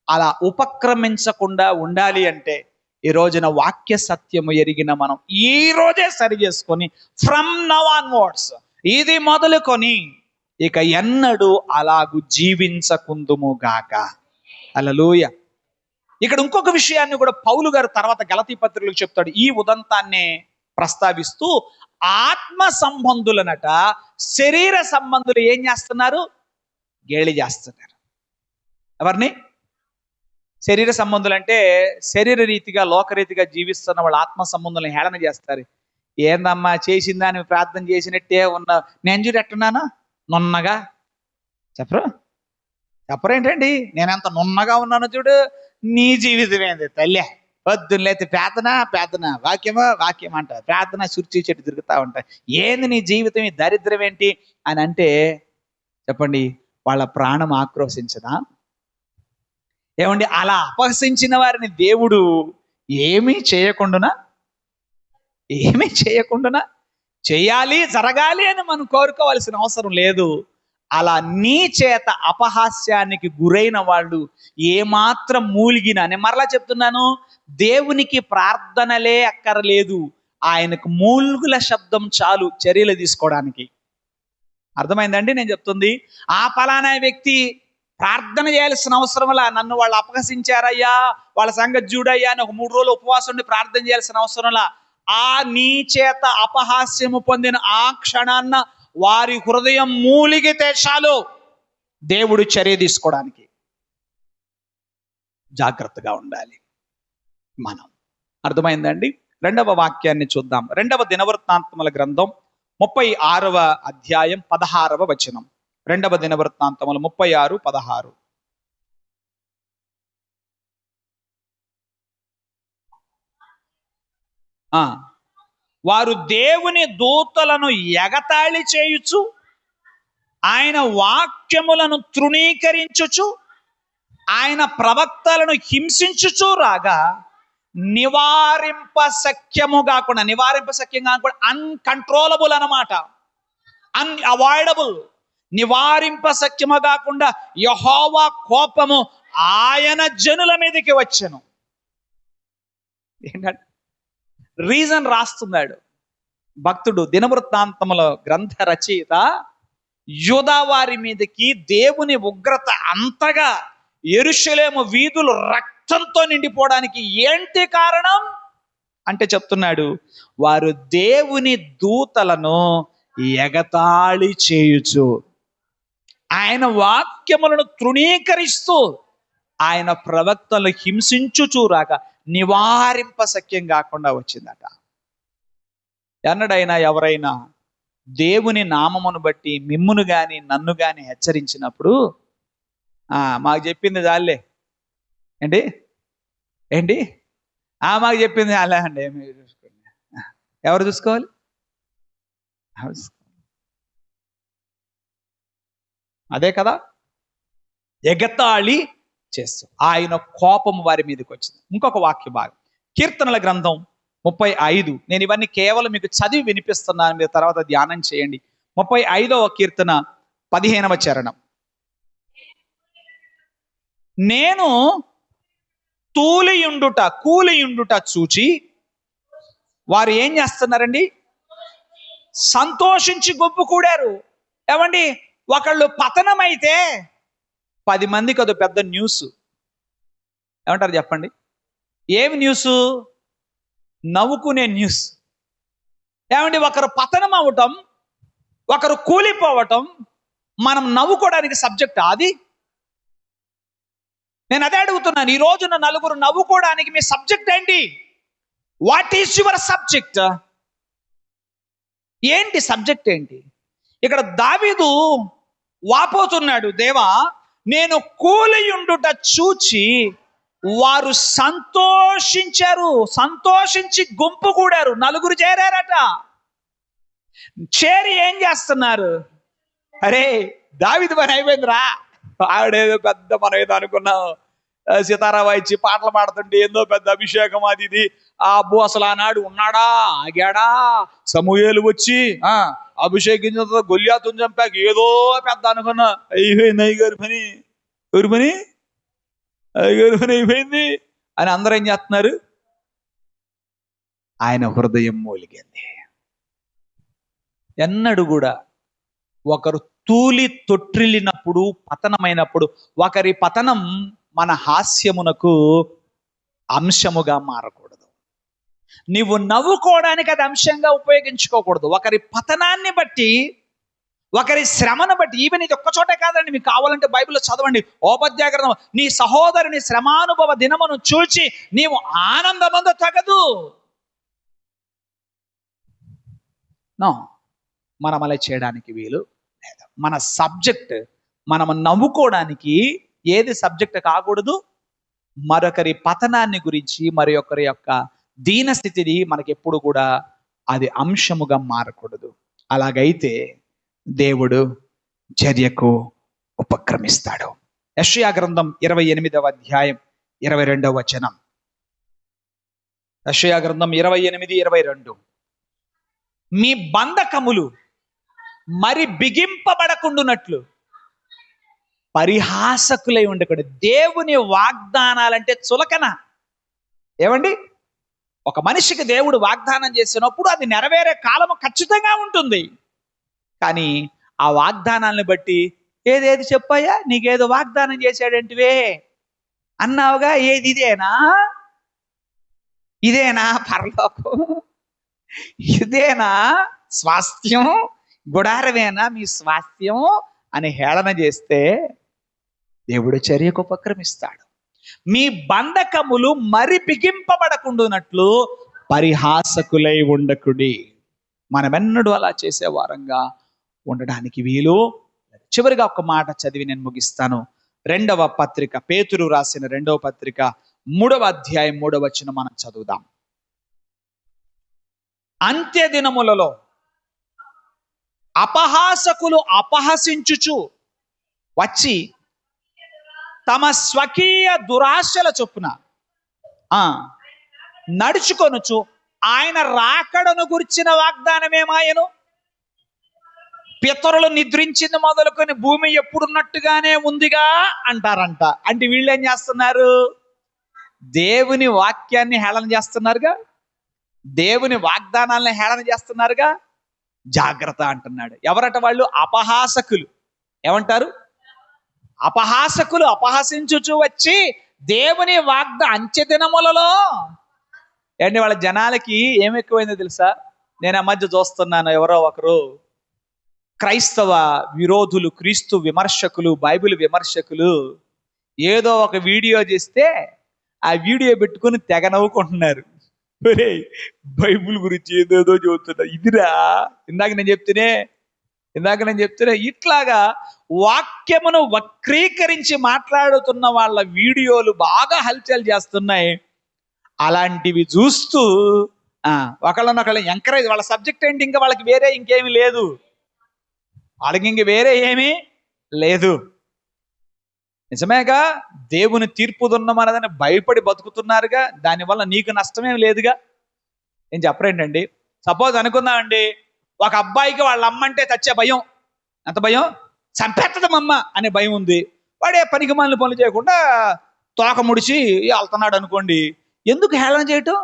అలా ఉపక్రమించకుండా ఉండాలి అంటే ఈ రోజున వాక్య సత్యము ఎరిగిన మనం ఈ రోజే సరి చేసుకొని, ఫ్రమ్ నౌ ఆన్వర్డ్స్, ఇది మొదలుకొని ఇక ఎన్నడూ అలాగు జీవించకుందుము గాక. హల్లెలూయా. ఇక్కడ ఇంకొక విషయాన్ని కూడా పౌలు గారు తర్వాత గలతీ పత్రికలకు చెప్తాడు. ఈ ఉదంతాన్నే ప్రస్తావిస్తూ ఆత్మ సంబంధులనట శరీర సంబంధులు ఏం చేస్తున్నారు? గేలి చేస్తున్నారు. ఎవరిని? శరీర సంబంధులు అంటే శరీర రీతిగా, లోకరీతిగా జీవిస్తున్న వాళ్ళు ఆత్మ సంబంధులను హేళన చేస్తారు. ఏందమ్మా చేసిందా అని ప్రార్థన చేసినట్టే ఉన్న, నేను చూడు ఎట్టున్నానా నున్నగా, చెప్పరేంటండి? నేనెంత నున్నగా ఉన్నానో చూడు. నీ జీవితం ఏంది తల్లే? పొద్దున్న లేతే ప్రార్థన, వాక్యం అంట, ప్రార్థన సుర్చి చెట్టు తిరుగుతూ ఉంటాయి. ఏంది నీ జీవితం? ఈ దరిద్రం ఏంటి అని అంటే చెప్పండి, వాళ్ళ ప్రాణం ఆక్రోశించదా? ఏమండి, అలా అపహసించిన వారిని దేవుడు ఏమీ చేయకుండా చేయాలి, జరగాలి అని మనం కోరుకోవాల్సిన అవసరం లేదు. అలా నీ చేత అపహాస్యానికి గురైన వాళ్ళు ఏమాత్రం మూలిగినా, నేను మరలా చెప్తున్నాను, దేవునికి ప్రార్థనలే అక్కర్లేదు, ఆయనకు మూల్గుల శబ్దం చాలు చర్యలు తీసుకోవడానికి. అర్థమైందండి నేను చెప్తుంది? ఆ ఫలానా వ్యక్తి ప్రార్థన చేయాల్సిన అవసరంలా, నన్ను వాళ్ళు అపహసించారయ్యా, వాళ్ళ సంగతి చూడయ్యా అని ఒక 3 రోజులు ఉపవాసం ఉండి ప్రార్థన చేయాల్సిన అవసరంలా. ఆ నీ చేత అపహాస్యము పొందిన ఆ క్షణాన్న వారి హృదయం మూలిగితే చాలు, దేవుడు చర్య తీసుకోవడానికి జాగ్రత్తగా ఉండాలి మనం. అర్థమైందండి? రెండవ వాక్యాన్ని చూద్దాం. రెండవ దినవృత్తాంతముల గ్రంథం 36వ అధ్యాయం 16వ వచనం. రెండవ దినవృత్తాంతములు 36:16. వారు దేవుని దూతలను ఎగతాళి చేయుచు, ఆయన వాక్యములను తృణీకరించుచు, ఆయన ప్రవక్తలను హింసించుచు రాగా నివారింప శక్యం కాకుండా అన్కంట్రోలబుల్ అన్నమాట, అన్అవాయిడబుల్, నివారింప శక్యము కాకుండా యెహోవా కోపము ఆయన జనుల మీదకి వచ్చెను. ఏంటంటే రీజన్ రాస్తున్నాడు భక్తుడు, దినవృత్తాంతముల గ్రంథ రచయిత. యూదా వారి మీదకి దేవుని ఉగ్రత అంతగా, యెరూషలేము వీధులు రక్తంతో నిండిపోవడానికి ఏంటి కారణం అంటే చెప్తున్నాడు, వారు దేవుని దూతలను ఎగతాళి చేయుచు, ఆయన వాక్యములను తృణీకరిస్తూ, ఆయన ప్రవక్తలను హింసించుచూ రాక నివారింప శక్యం కాకుండా వచ్చిందట. ఎన్నడైనా ఎవరైనా దేవుని నామమును బట్టి మిమ్మును గాని నన్ను గాని హెచ్చరించినప్పుడు మాకు చెప్పింది చాలే ఏంటి ఏంటి మాకు చెప్పింది చాలే అండి, మీరు చూసుకోండి. ఎవరు చూసుకోవాలి? అదే కదా, ఎగతాళి చేస్తూ ఆయన కోపం వారి మీదకి వచ్చింది. ఇంకొక వాక్య భాగం కీర్తనల గ్రంథం 35. నేను ఇవన్నీ కేవలం మీకు చదివి వినిపిస్తున్నాను, మీరు తర్వాత ధ్యానం చేయండి. 35వ కీర్తన 15వ చరణం. నేను కూలియుండుట చూచి వారు ఏం చేస్తున్నారండి? సంతోషించి గుంపు కూడారు. ఏమండి, ఒకళ్ళు పతనమైతే 10 మందికి అది పెద్ద న్యూస్. ఏమంటారు చెప్పండి? ఏమి న్యూస్? నవ్వుకునే న్యూస్. ఏమండి, ఒకరు పతనం అవటం, ఒకరు కూలిపోవటం మనం నవ్వుకోవడానికి సబ్జెక్ట్ అది. నేను అదే అడుగుతున్నాను, ఈ రోజున నలుగురు నవ్వుకోవడానికి మీ సబ్జెక్ట్ ఏంటి? What is your subject? ఏంటి సబ్జెక్ట్ ఏంటి? ఇక్కడ దావీదు వాపోతున్నాడు, దేవా నేను కూలియుండుట చూచి వారు సంతోషించారు, సంతోషించి గుంపు కూడారు. నలుగురు చేరారట. చేరి ఏం చేస్తున్నారు? అరే దావీదు పని అయిపోయిందిరా, ఆవిడేదో పెద్ద మనం ఏదో అనుకున్నాం, సితారా వాయిచి పాటలు పాడుతుంటే ఏందో పెద్ద అభిషేకం అది ఇది. అబ్బో అసలు ఆనాడు ఉన్నాడా, ఆగాడా? సమూయేలు వచ్చి అభిషేకించిన తర్వాత గొల్యాతుని చంపాక ఏదో పెద్ద అనుకున్నా, అయిపోయింది అయ్యగారి పని, ఎవరి పని? అయ్యగారి పని అయిపోయింది అని అందరూ ఏం చేస్తున్నారు? ఆయన హృదయం మూలిగింది. ఎన్నడూ కూడా ఒకరు తూలి తొట్టిల్లినప్పుడు, పతనమైనప్పుడు, ఒకరి పతనం మన హాస్యమునకు అంశముగా మారకూడదు. నీవు నవ్వుకోవడానికి అది అంశంగా ఉపయోగించుకోకూడదు. ఒకరి పతనాన్ని బట్టి, ఒకరి శ్రమను బట్టి. ఈవెన్ ఇది ఒక్క చోటే కాదండి, మీకు కావాలంటే బైబిల్లో చదవండి. ఓబద్య గ్రంథం, నీ సహోదరుని శ్రమానుభవ దినమును చూచి నీవు ఆనందమందు తగదు. నో, మనం అలా చేయడానికి వీలు లేదు. మన సబ్జెక్ట్, మనం నవ్వుకోవడానికి ఏది సబ్జెక్ట్ కాకూడదు? మరొకరి పతనాన్ని గురించి, మరి ఒకరి యొక్క దీనస్థితిని మనకి ఎప్పుడు కూడా అది అంశముగా మారకూడదు. అలాగైతే దేవుడు చర్యకు ఉపక్రమిస్తాడు. యెషయా గ్రంథం 28వ అధ్యాయం 22వ వచనం. యెషయా గ్రంథం 28:22. మీ బంధకములు మరి బిగింపబడకుండునట్లు పరిహాసకులై ఉండకూడదు. దేవుని వాగ్దానాలంటే చులకన. ఏమండి, ఒక మనిషికి దేవుడు వాగ్దానం చేసినప్పుడు అది నెరవేరే కాలము ఖచ్చితంగా ఉంటుంది. కానీ ఆ వాగ్దానాలను బట్టి ఏదేది చెప్పాయా, నీకేదో వాగ్దానం చేశాడంటివే అన్నావుగా, ఏది ఇదేనా పరలోకం, ఇదేనా స్వాస్థ్యం, గుడారమేనా మీ స్వాస్థ్యం అని హేళన చేస్తే దేవుడు చర్యకు ఉపక్రమిస్తాడు. మీ బంధకములు మరి బిగింపబడకుండానట్లు పరిహాసకులై ఉండకుడి. మనమెన్నడూ అలా చేసే వారంగా ఉండడానికి వీలు. చివరిగా ఒక మాట చదివి నేను ముగిస్తాను. రెండవ పత్రిక, పేతురు రాసిన రెండవ పత్రిక 3వ అధ్యాయం 3వ వచనం మనం చదువుదాం. అంత్య దినములలో అపహాసకులు అపహసించుచు వచ్చి తమ స్వకీయ దురాశల చొప్పున నడుచుకొనుచు ఆయన రాకడను గురించిన వాగ్దానమేమాయను. పితరులు నిద్రించింది మొదలుకొని భూమి ఎప్పుడున్నట్టుగానే ఉందిగా అంటారంట. అంటే వీళ్ళు ఏం చేస్తున్నారు? దేవుని వాక్యాన్ని హేళన చేస్తున్నారుగా, దేవుని వాగ్దానాలను హేళన చేస్తున్నారుగా. జాగ్రత్త అంటున్నాడు. ఎవరట వాళ్ళు? అపహాసకులు. ఏమంటారు? అపహాసకులు అపహసించుచు వచ్చి దేవుని అంత్య దినములలో. ఏంటి వాళ్ళ జనాలకి ఏం ఎక్కువైందో తెలుసా? నేను ఆ మధ్య చూస్తున్నాను, ఎవరో ఒకరు క్రైస్తవ విరోధులు, క్రీస్తు విమర్శకులు, బైబిల్ విమర్శకులు ఏదో ఒక వీడియో చేస్తే ఆ వీడియో పెట్టుకుని తెగ నవ్వుకుంటున్నారు. బైబిల్ గురించి ఏదేదో చెబుతున్నా. ఇదిరా ఇందాక నేను చెప్తూనే ఇట్లాగా వాక్యమును వక్రీకరించి మాట్లాడుతున్న వాళ్ళ వీడియోలు బాగా హల్చల్ చేస్తున్నాయి. అలాంటివి చూస్తూ ఒకళ్ళనొకళ్ళు ఎంకరేజ్. వాళ్ళ సబ్జెక్ట్ ఏంటి? ఇంకా వాళ్ళకి వేరే ఇంకేమీ లేదు. వాళ్ళకి ఇంక వేరే ఏమీ లేదు. నిజమేగా, దేవుని తీర్పు దున్నమన్నదని భయపడి బతుకుతున్నారుగా. దానివల్ల నీకు నష్టమేం లేదుగా. ఏం చెప్పరేంటండి? సపోజ్ అనుకుందామండి, ఒక అబ్బాయికి వాళ్ళ అమ్మ అంటే చచ్చే భయం. ఎంత భయం? చంపేత్తదమ్మమ్మ అనే భయం ఉంది. వాడే పనికి మాలిన పనులు చేయకుండా తోక ముడిచి వెళ్తున్నాడు అనుకోండి. ఎందుకు హేళన చేయటం?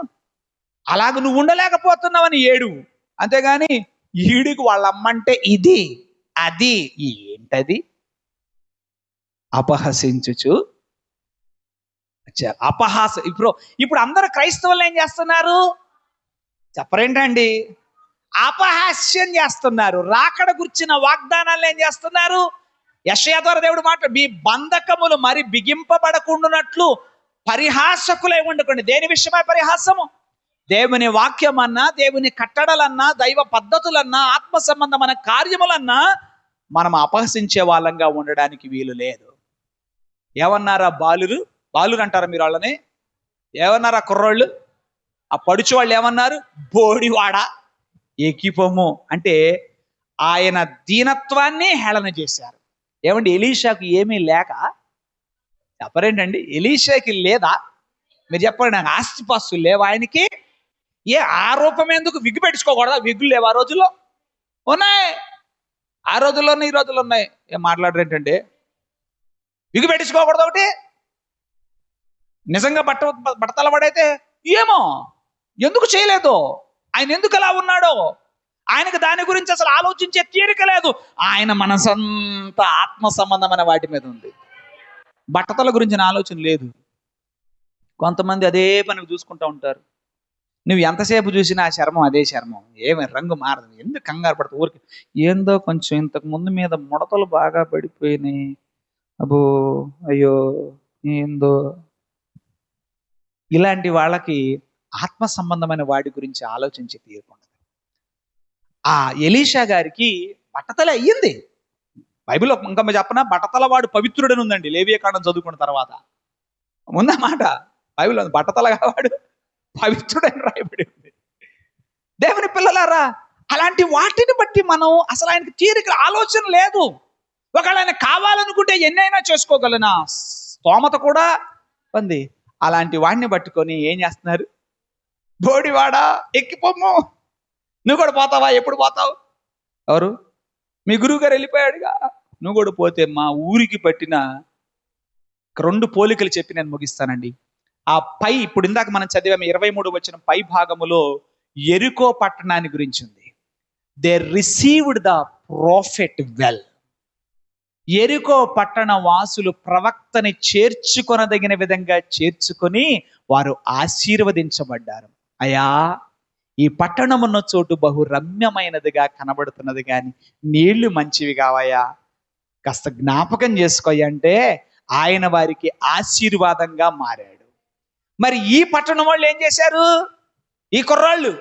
అలాగ నువ్వు ఉండలేకపోతున్నావని ఏడు. అంతేగాని ఈడికి వాళ్ళ అమ్మ అంటే ఇది అది ఏంటది? అపహసించుచు ఇప్పుడు అందరూ క్రైస్తవులు ఏం చేస్తున్నారు చెప్పరేంటండి? అపహాస్యం చేస్తున్నారు. రాకడ గుర్చిన వాగ్దానాలు ఏం చేస్తున్నారు? యెషయా ద్వారా దేవుడు మాట, మీ బంధకములు మరి బిగింపబడకుండానట్లు పరిహాసకులై ఉండకండి. దేని విషయమై పరిహాసము? దేవుని వాక్యమన్నా, దేవుని కట్టడలన్నా, దైవ పద్ధతులన్నా, ఆత్మ సంబంధమైన కార్యములన్నా మనం అపహసించే వాళ్ళంగా ఉండడానికి వీలు లేదు. ఏమన్నారా బాలురు అంటారా మీరు వాళ్ళని? ఏమన్నారా కుర్రోళ్ళు? ఆ పడుచు వాళ్ళు ఏమన్నారు? బోడివాడ ఎక్కిపోము అంటే ఆయన దీనత్వాన్ని హేళన చేశారు. ఏమండి, ఎలీషాకు ఏమీ లేక చెప్పరేంటండి? ఎలీషాకి లేదా? మీరు చెప్పండి. నాకు ఆస్తిపాస్తులు లేవు ఆయనకి. ఏ ఆరోపం ఎందుకు? విగ్గు పెట్టుకోకూడదా? విగ్గులు లేవు ఆ రోజుల్లో? ఉన్నాయి. ఆ రోజుల్లోనే ఈ రోజుల్లో ఉన్నాయి. ఏం మాట్లాడరేంటండి? విగ్గు పెట్టించుకోకూడదు ఒకటి. నిజంగా బట్టతల పడైతే ఏమో ఎందుకు చేయలేదు, ఆయన ఎందుకు అలా ఉన్నాడో ఆయనకు దాని గురించి అసలు ఆలోచించే తీరిక లేదు. ఆయన మనసంతా ఆత్మ సంబంధమైన వాటి మీద ఉంది. బట్టతల గురించిన ఆలోచన లేదు. కొంతమంది అదే పని చూసుకుంటూ ఉంటారు. నువ్వు ఎంతసేపు చూసినా ఆ చర్మం అదే చర్మం, ఏమి రంగు మారదు. ఎందుకు కంగారు పడుతుంది? ఊరికి ఏందో కొంచెం ఇంతకు ముందు మీద ముడతలు బాగా పడిపోయినాయి, అబ్బో అయ్యో ఏందో. ఇలాంటి వాళ్ళకి ఆత్మ సంబంధమైన వాడి గురించి ఆలోచించి తీరుకుంటుంది. ఆ ఎలీషా గారికి బట్టతల అయ్యింది. బైబిల్లో ఇంకా చెప్పనా, బట్టతల వాడు పవిత్రుడని ఉందండి. లేవియకాండం చదువుకున్న తర్వాత ఉందన్నమాట బైబిల్లో. బట్టతల వాడు పవిత్రుడని రాయబడి ఉంది. దేవుని పిల్లలారా, అలాంటి వాటిని బట్టి మనం అసలు ఆయనకి తీరిక ఆలోచన లేదు. ఒకవేళ ఆయన కావాలనుకుంటే ఎన్నైనా చేసుకోగలనా స్తోమత కూడా ఉంది. అలాంటి వాడిని పట్టుకొని ఏం చేస్తున్నారు? బోడివాడా ఎక్కిపోము, నువ్వు కూడా పోతావా? ఎప్పుడు పోతావు? ఎవరు? మీ గురువు గారు వెళ్ళిపోయాడుగా, నువ్వు కూడా పోతే మా ఊరికి పట్టిన 2 పోలికలు చెప్పి నేను ముగిస్తానండి. ఆ పై ఇప్పుడు ఇందాక మనం చదివాము 23 వచనం పై భాగములో యెరికో పట్టణాన్ని గురించి ఉంది. They received the profit well. యెరికో పట్టణ వాసులు ప్రవక్తని చేర్చుకొనదగిన విధంగా చేర్చుకొని వారు ఆశీర్వదించబడ్డారు. అయ్యా, ఈ పట్టణమున్న చోటు బహు రమ్యమైనదిగా కనబడుతున్నది, కానీ నీళ్లు మంచివి కావయ్యా, కాస్త జ్ఞాపకం చేసుకోయ్య అంటే ఆయన వారికి ఆశీర్వాదంగా మారాడు. మరి ఈ పట్టణం వాళ్ళు ఏం చేశారు? ఈ కుర్రాళ్ళు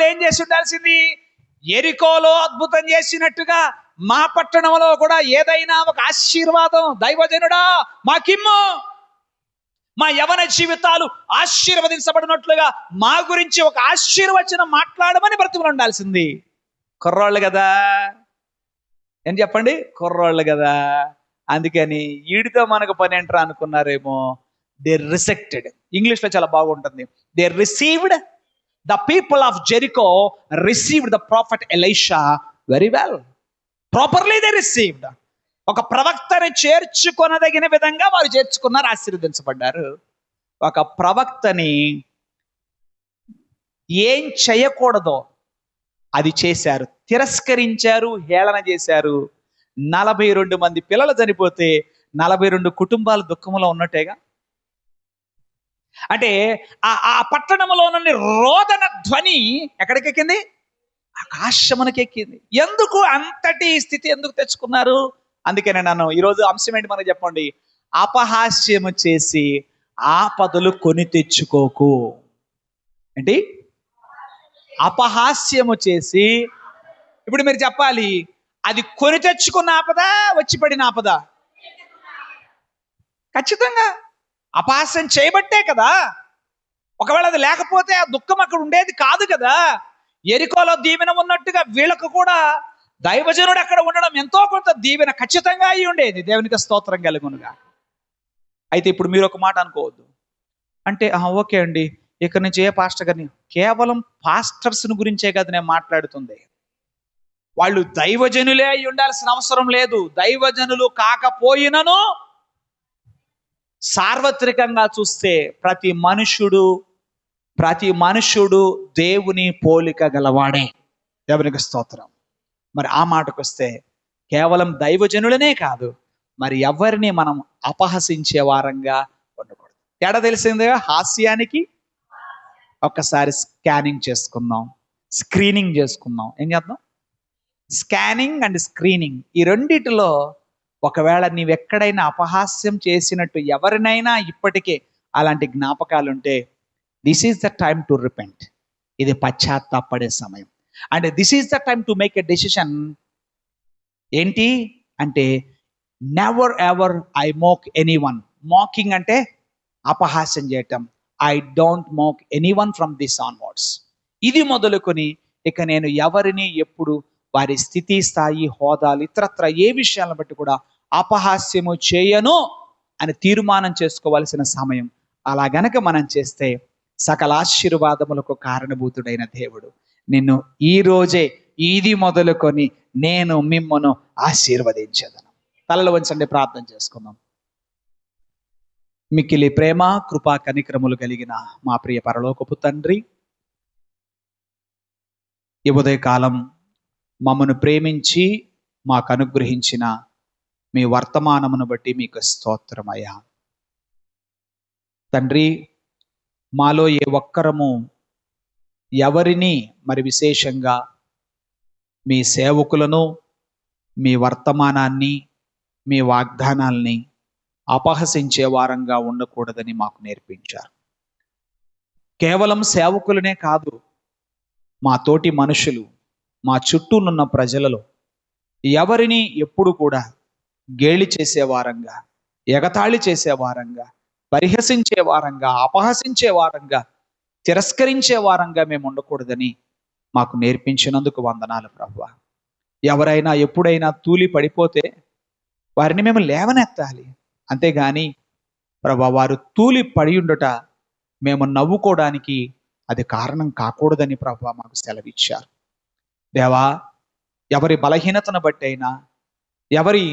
ఏం చేసి ఉండాల్సింది? యెరికోలో అద్భుతం చేసినట్టుగా మా పట్టణంలో కూడా ఏదైనా ఒక ఆశీర్వాదం, దైవజనుడా మాకిమ్ము, మా యవన జీవితాలు ఆశీర్వదించబడినట్లుగా మా గురించి ఒక ఆశీర్వచనం మాట్లాడమని బ్రతుకులు ఉండాల్సింది. కుర్రాళ్ళు కదా, ఏం చెప్పండి, కుర్రాళ్ళు కదా. అందుకని వీడితో మనకు పని ఏంట్రా అనుకున్నారేమో. They rejected. ఇంగ్లీష్లో చాలా బాగుంటుంది. They received, the people of Jericho received the prophet Elisha very well, properly they received. ఒక ప్రవక్తని చేర్చుకొనదగిన విధంగా వారు చేర్చుకున్నారు, ఆశీర్వదించబడ్డారు. ఒక ప్రవక్తని ఏం చేయకూడదో అది చేశారు, తిరస్కరించారు, హేళన చేశారు. 42 మంది పిల్లలు చనిపోతే 42 కుటుంబాలు దుఃఖంలో ఉన్నట్టేగా. అంటే ఆ పట్టణంలో నుండి రోదన ధ్వని ఎక్కడికెక్కింది? ఆకాశమునకెక్కింది. ఎందుకు అంతటి స్థితి ఎందుకు తెచ్చుకున్నారు? అందుకనే నన్ను ఈరోజు అంశం ఏంటి మనకు చెప్పండి. అపహాస్యము చేసి ఆపదలు కొని తెచ్చుకోకు. ఏంటి? అపహాస్యము చేసి, ఇప్పుడు మీరు చెప్పాలి, అది కొని తెచ్చుకున్న ఆపదా, వచ్చి పడిన ఆపదా? ఖచ్చితంగా అపహాస్యం చేయబట్టే కదా. ఒకవేళ అది లేకపోతే ఆ దుఃఖం అక్కడ ఉండేది కాదు కదా. యెరికోలో దీవెన ఉన్నట్టుగా వీళ్ళకు కూడా దైవజనుడు అక్కడ ఉండడం ఎంతో కొంత దీవెన ఖచ్చితంగా అయి ఉండేది. దేవునికి స్తోత్రం కలుగునుగా. అయితే ఇప్పుడు మీరు ఒక మాట అనుకోవద్దు, అంటే ఓకే అండి, ఇక్కడ నుంచి ఏ పాస్టర్ గారిని, కేవలం పాస్టర్స్ని గురించే కదా నేను మాట్లాడుతుంది. వాళ్ళు దైవజనులే అయి ఉండాల్సిన అవసరం లేదు. దైవజనులు కాకపోయినను సార్వత్రికంగా చూస్తే ప్రతి మనుషుడు దేవుని పోలిక గలవాడే. దేవునికి స్తోత్రం. మరి ఆ మాటకు వస్తే కేవలం దైవజనులనే కాదు, మరి ఎవరిని మనం అపహసించే వారంగా ఉండకూడదు. తేడా తెలిసిందిగా. హాస్యానికి ఒక్కసారి స్కానింగ్ చేసుకుందాం, స్క్రీనింగ్ చేసుకుందాం. ఏం చేద్దాం? Scanning and screening. ఈ రెండిటిలో ఒకవేళ నీవెక్కడైనా అపహాస్యం చేసినట్టు ఎవరినైనా ఇప్పటికే అలాంటి జ్ఞాపకాలుంటే, this is the time to repent. ఇది పశ్చాత్తాపడే సమయం. And this is the time to make a decision. ఏంటి అంటే, never ever I mock anyone. Mocking అంటే అపహాస్యం చేయటం. I don't mock anyone from this onwards. ఇది మొదలుకొని ఇక నేను ఎవరిని ఎప్పుడు వారి స్థితి, స్థాయి, హోదాలు, ఇతరత్ర ఏ విషయాలను బట్టి కూడా అపహాస్యము చేయను అని తీర్మానం చేసుకోవాల్సిన సమయం. అలా గనక మనం చేస్తే సకల ఆశీర్వాదములకు కారణభూతుడైన దేవుడు నిన్ను ఈ రోజే, ఇది మొదలుకొని నేను మిమ్మను ఆశీర్వదించేదను. తలలు వంచండి, ప్రార్థన చేసుకుందాం. మిక్కిలి ప్రేమ, కృపా, కనికరములు కలిగిన మా ప్రియ పరలోకపు తండ్రి, ఈ ఉదయకాలం మమ్మను ప్రేమించి మాకు అనుగ్రహించిన మీ వర్తమానమును బట్టి మీకు స్తోత్రమయ్యా. తండ్రి, మాలో ఏ ఒక్కరము ఎవరిని మరి విశేషంగా మీ సేవకులను, మీ వర్తమానాన్ని, మీ వాగ్దానాల్ని అపహసించే వారంగా ఉండకూడదని మాకు నేర్పించారు. కేవలం సేవకులనే కాదు, మా తోటి మనుషులు, మా చుట్టూనున్న ప్రజలలో ఎవరిని ఎప్పుడు కూడా గేలి చేసే వారంగా, ఎగతాళి చేసే వారంగా, పరిహసించే వారంగా, అపహసించే వారంగా, తిరస్కరించే వారంగా మేము ఉండకూడదని మాకు నేర్పించినందుకు వందనాలు ప్రభువా. ఎవరైనా ఎప్పుడైనా తూలి పడిపోతే వారిని మేము లేవనెత్తాలి, అంతేగాని ప్రభా వారు తూలి పడి ఉండుట మేము నవ్వుకోవడానికి అది కారణం కాకూడదని ప్రభువా మాకు సెలవిచ్చారు. దేవా, ఎవరి బలహీనతను బట్టి అయినా, ఎవరి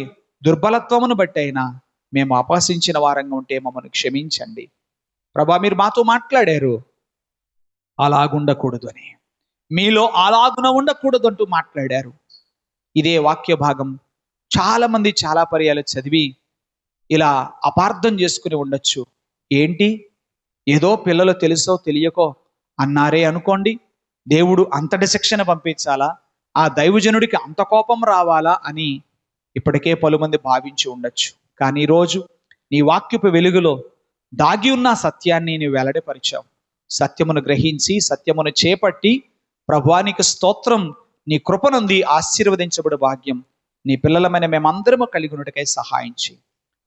దుర్బలత్వమును బట్టి అయినా మేము అపహసించిన వారంగా ఉంటే మమ్మల్ని క్షమించండి ప్రభా. మీరు మాతో మాట్లాడారు అలాగుండకూడదు అని, మీలో అలాగున ఉండకూడదు అంటూ మాట్లాడారు. ఇదే వాక్య భాగం చాలా మంది చాలా పర్యాలు చదివి ఇలా అపార్థం చేసుకుని ఉండొచ్చు. ఏంటి, ఏదో పిల్లలు తెలుసో తెలియకో అన్నారే అనుకోండి, దేవుడు అంతటి శిక్షణ పంపించాలా, ఆ దైవజనుడికి అంత కోపం రావాలా అని ఇప్పటికే పలుమంది భావించి ఉండొచ్చు. కానీ ఈరోజు నీ వాక్యపు వెలుగులో దాగి ఉన్న సత్యాన్ని నీవు వెల్లడిపరిచావు. సత్యమును గ్రహించి సత్యమును చేపట్టి ప్రభువానికి స్తోత్రం, నీ కృపనుంది ఆశీర్వదించబడు భాగ్యం నీ పిల్లలమైన మేమందరము కలిగి ఉన్నట్టుకై సహాయం చేయి.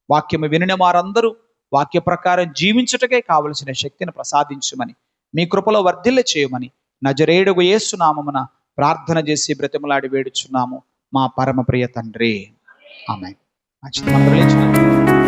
వాక్యము వినిన వారందరూ వాక్య ప్రకారం జీవించుటకే కావలసిన శక్తిని ప్రసాదించమని, మీ కృపలో వర్ధిల్ల చేయమని నజరేయుడగు యేసు నామమున ప్రార్థన చేసి బ్రతిమలాడి వేడుచున్నాము మా పరమ ప్రియ తండ్రి. ఆమేన్. మంచిది, మనం లేచుదాం.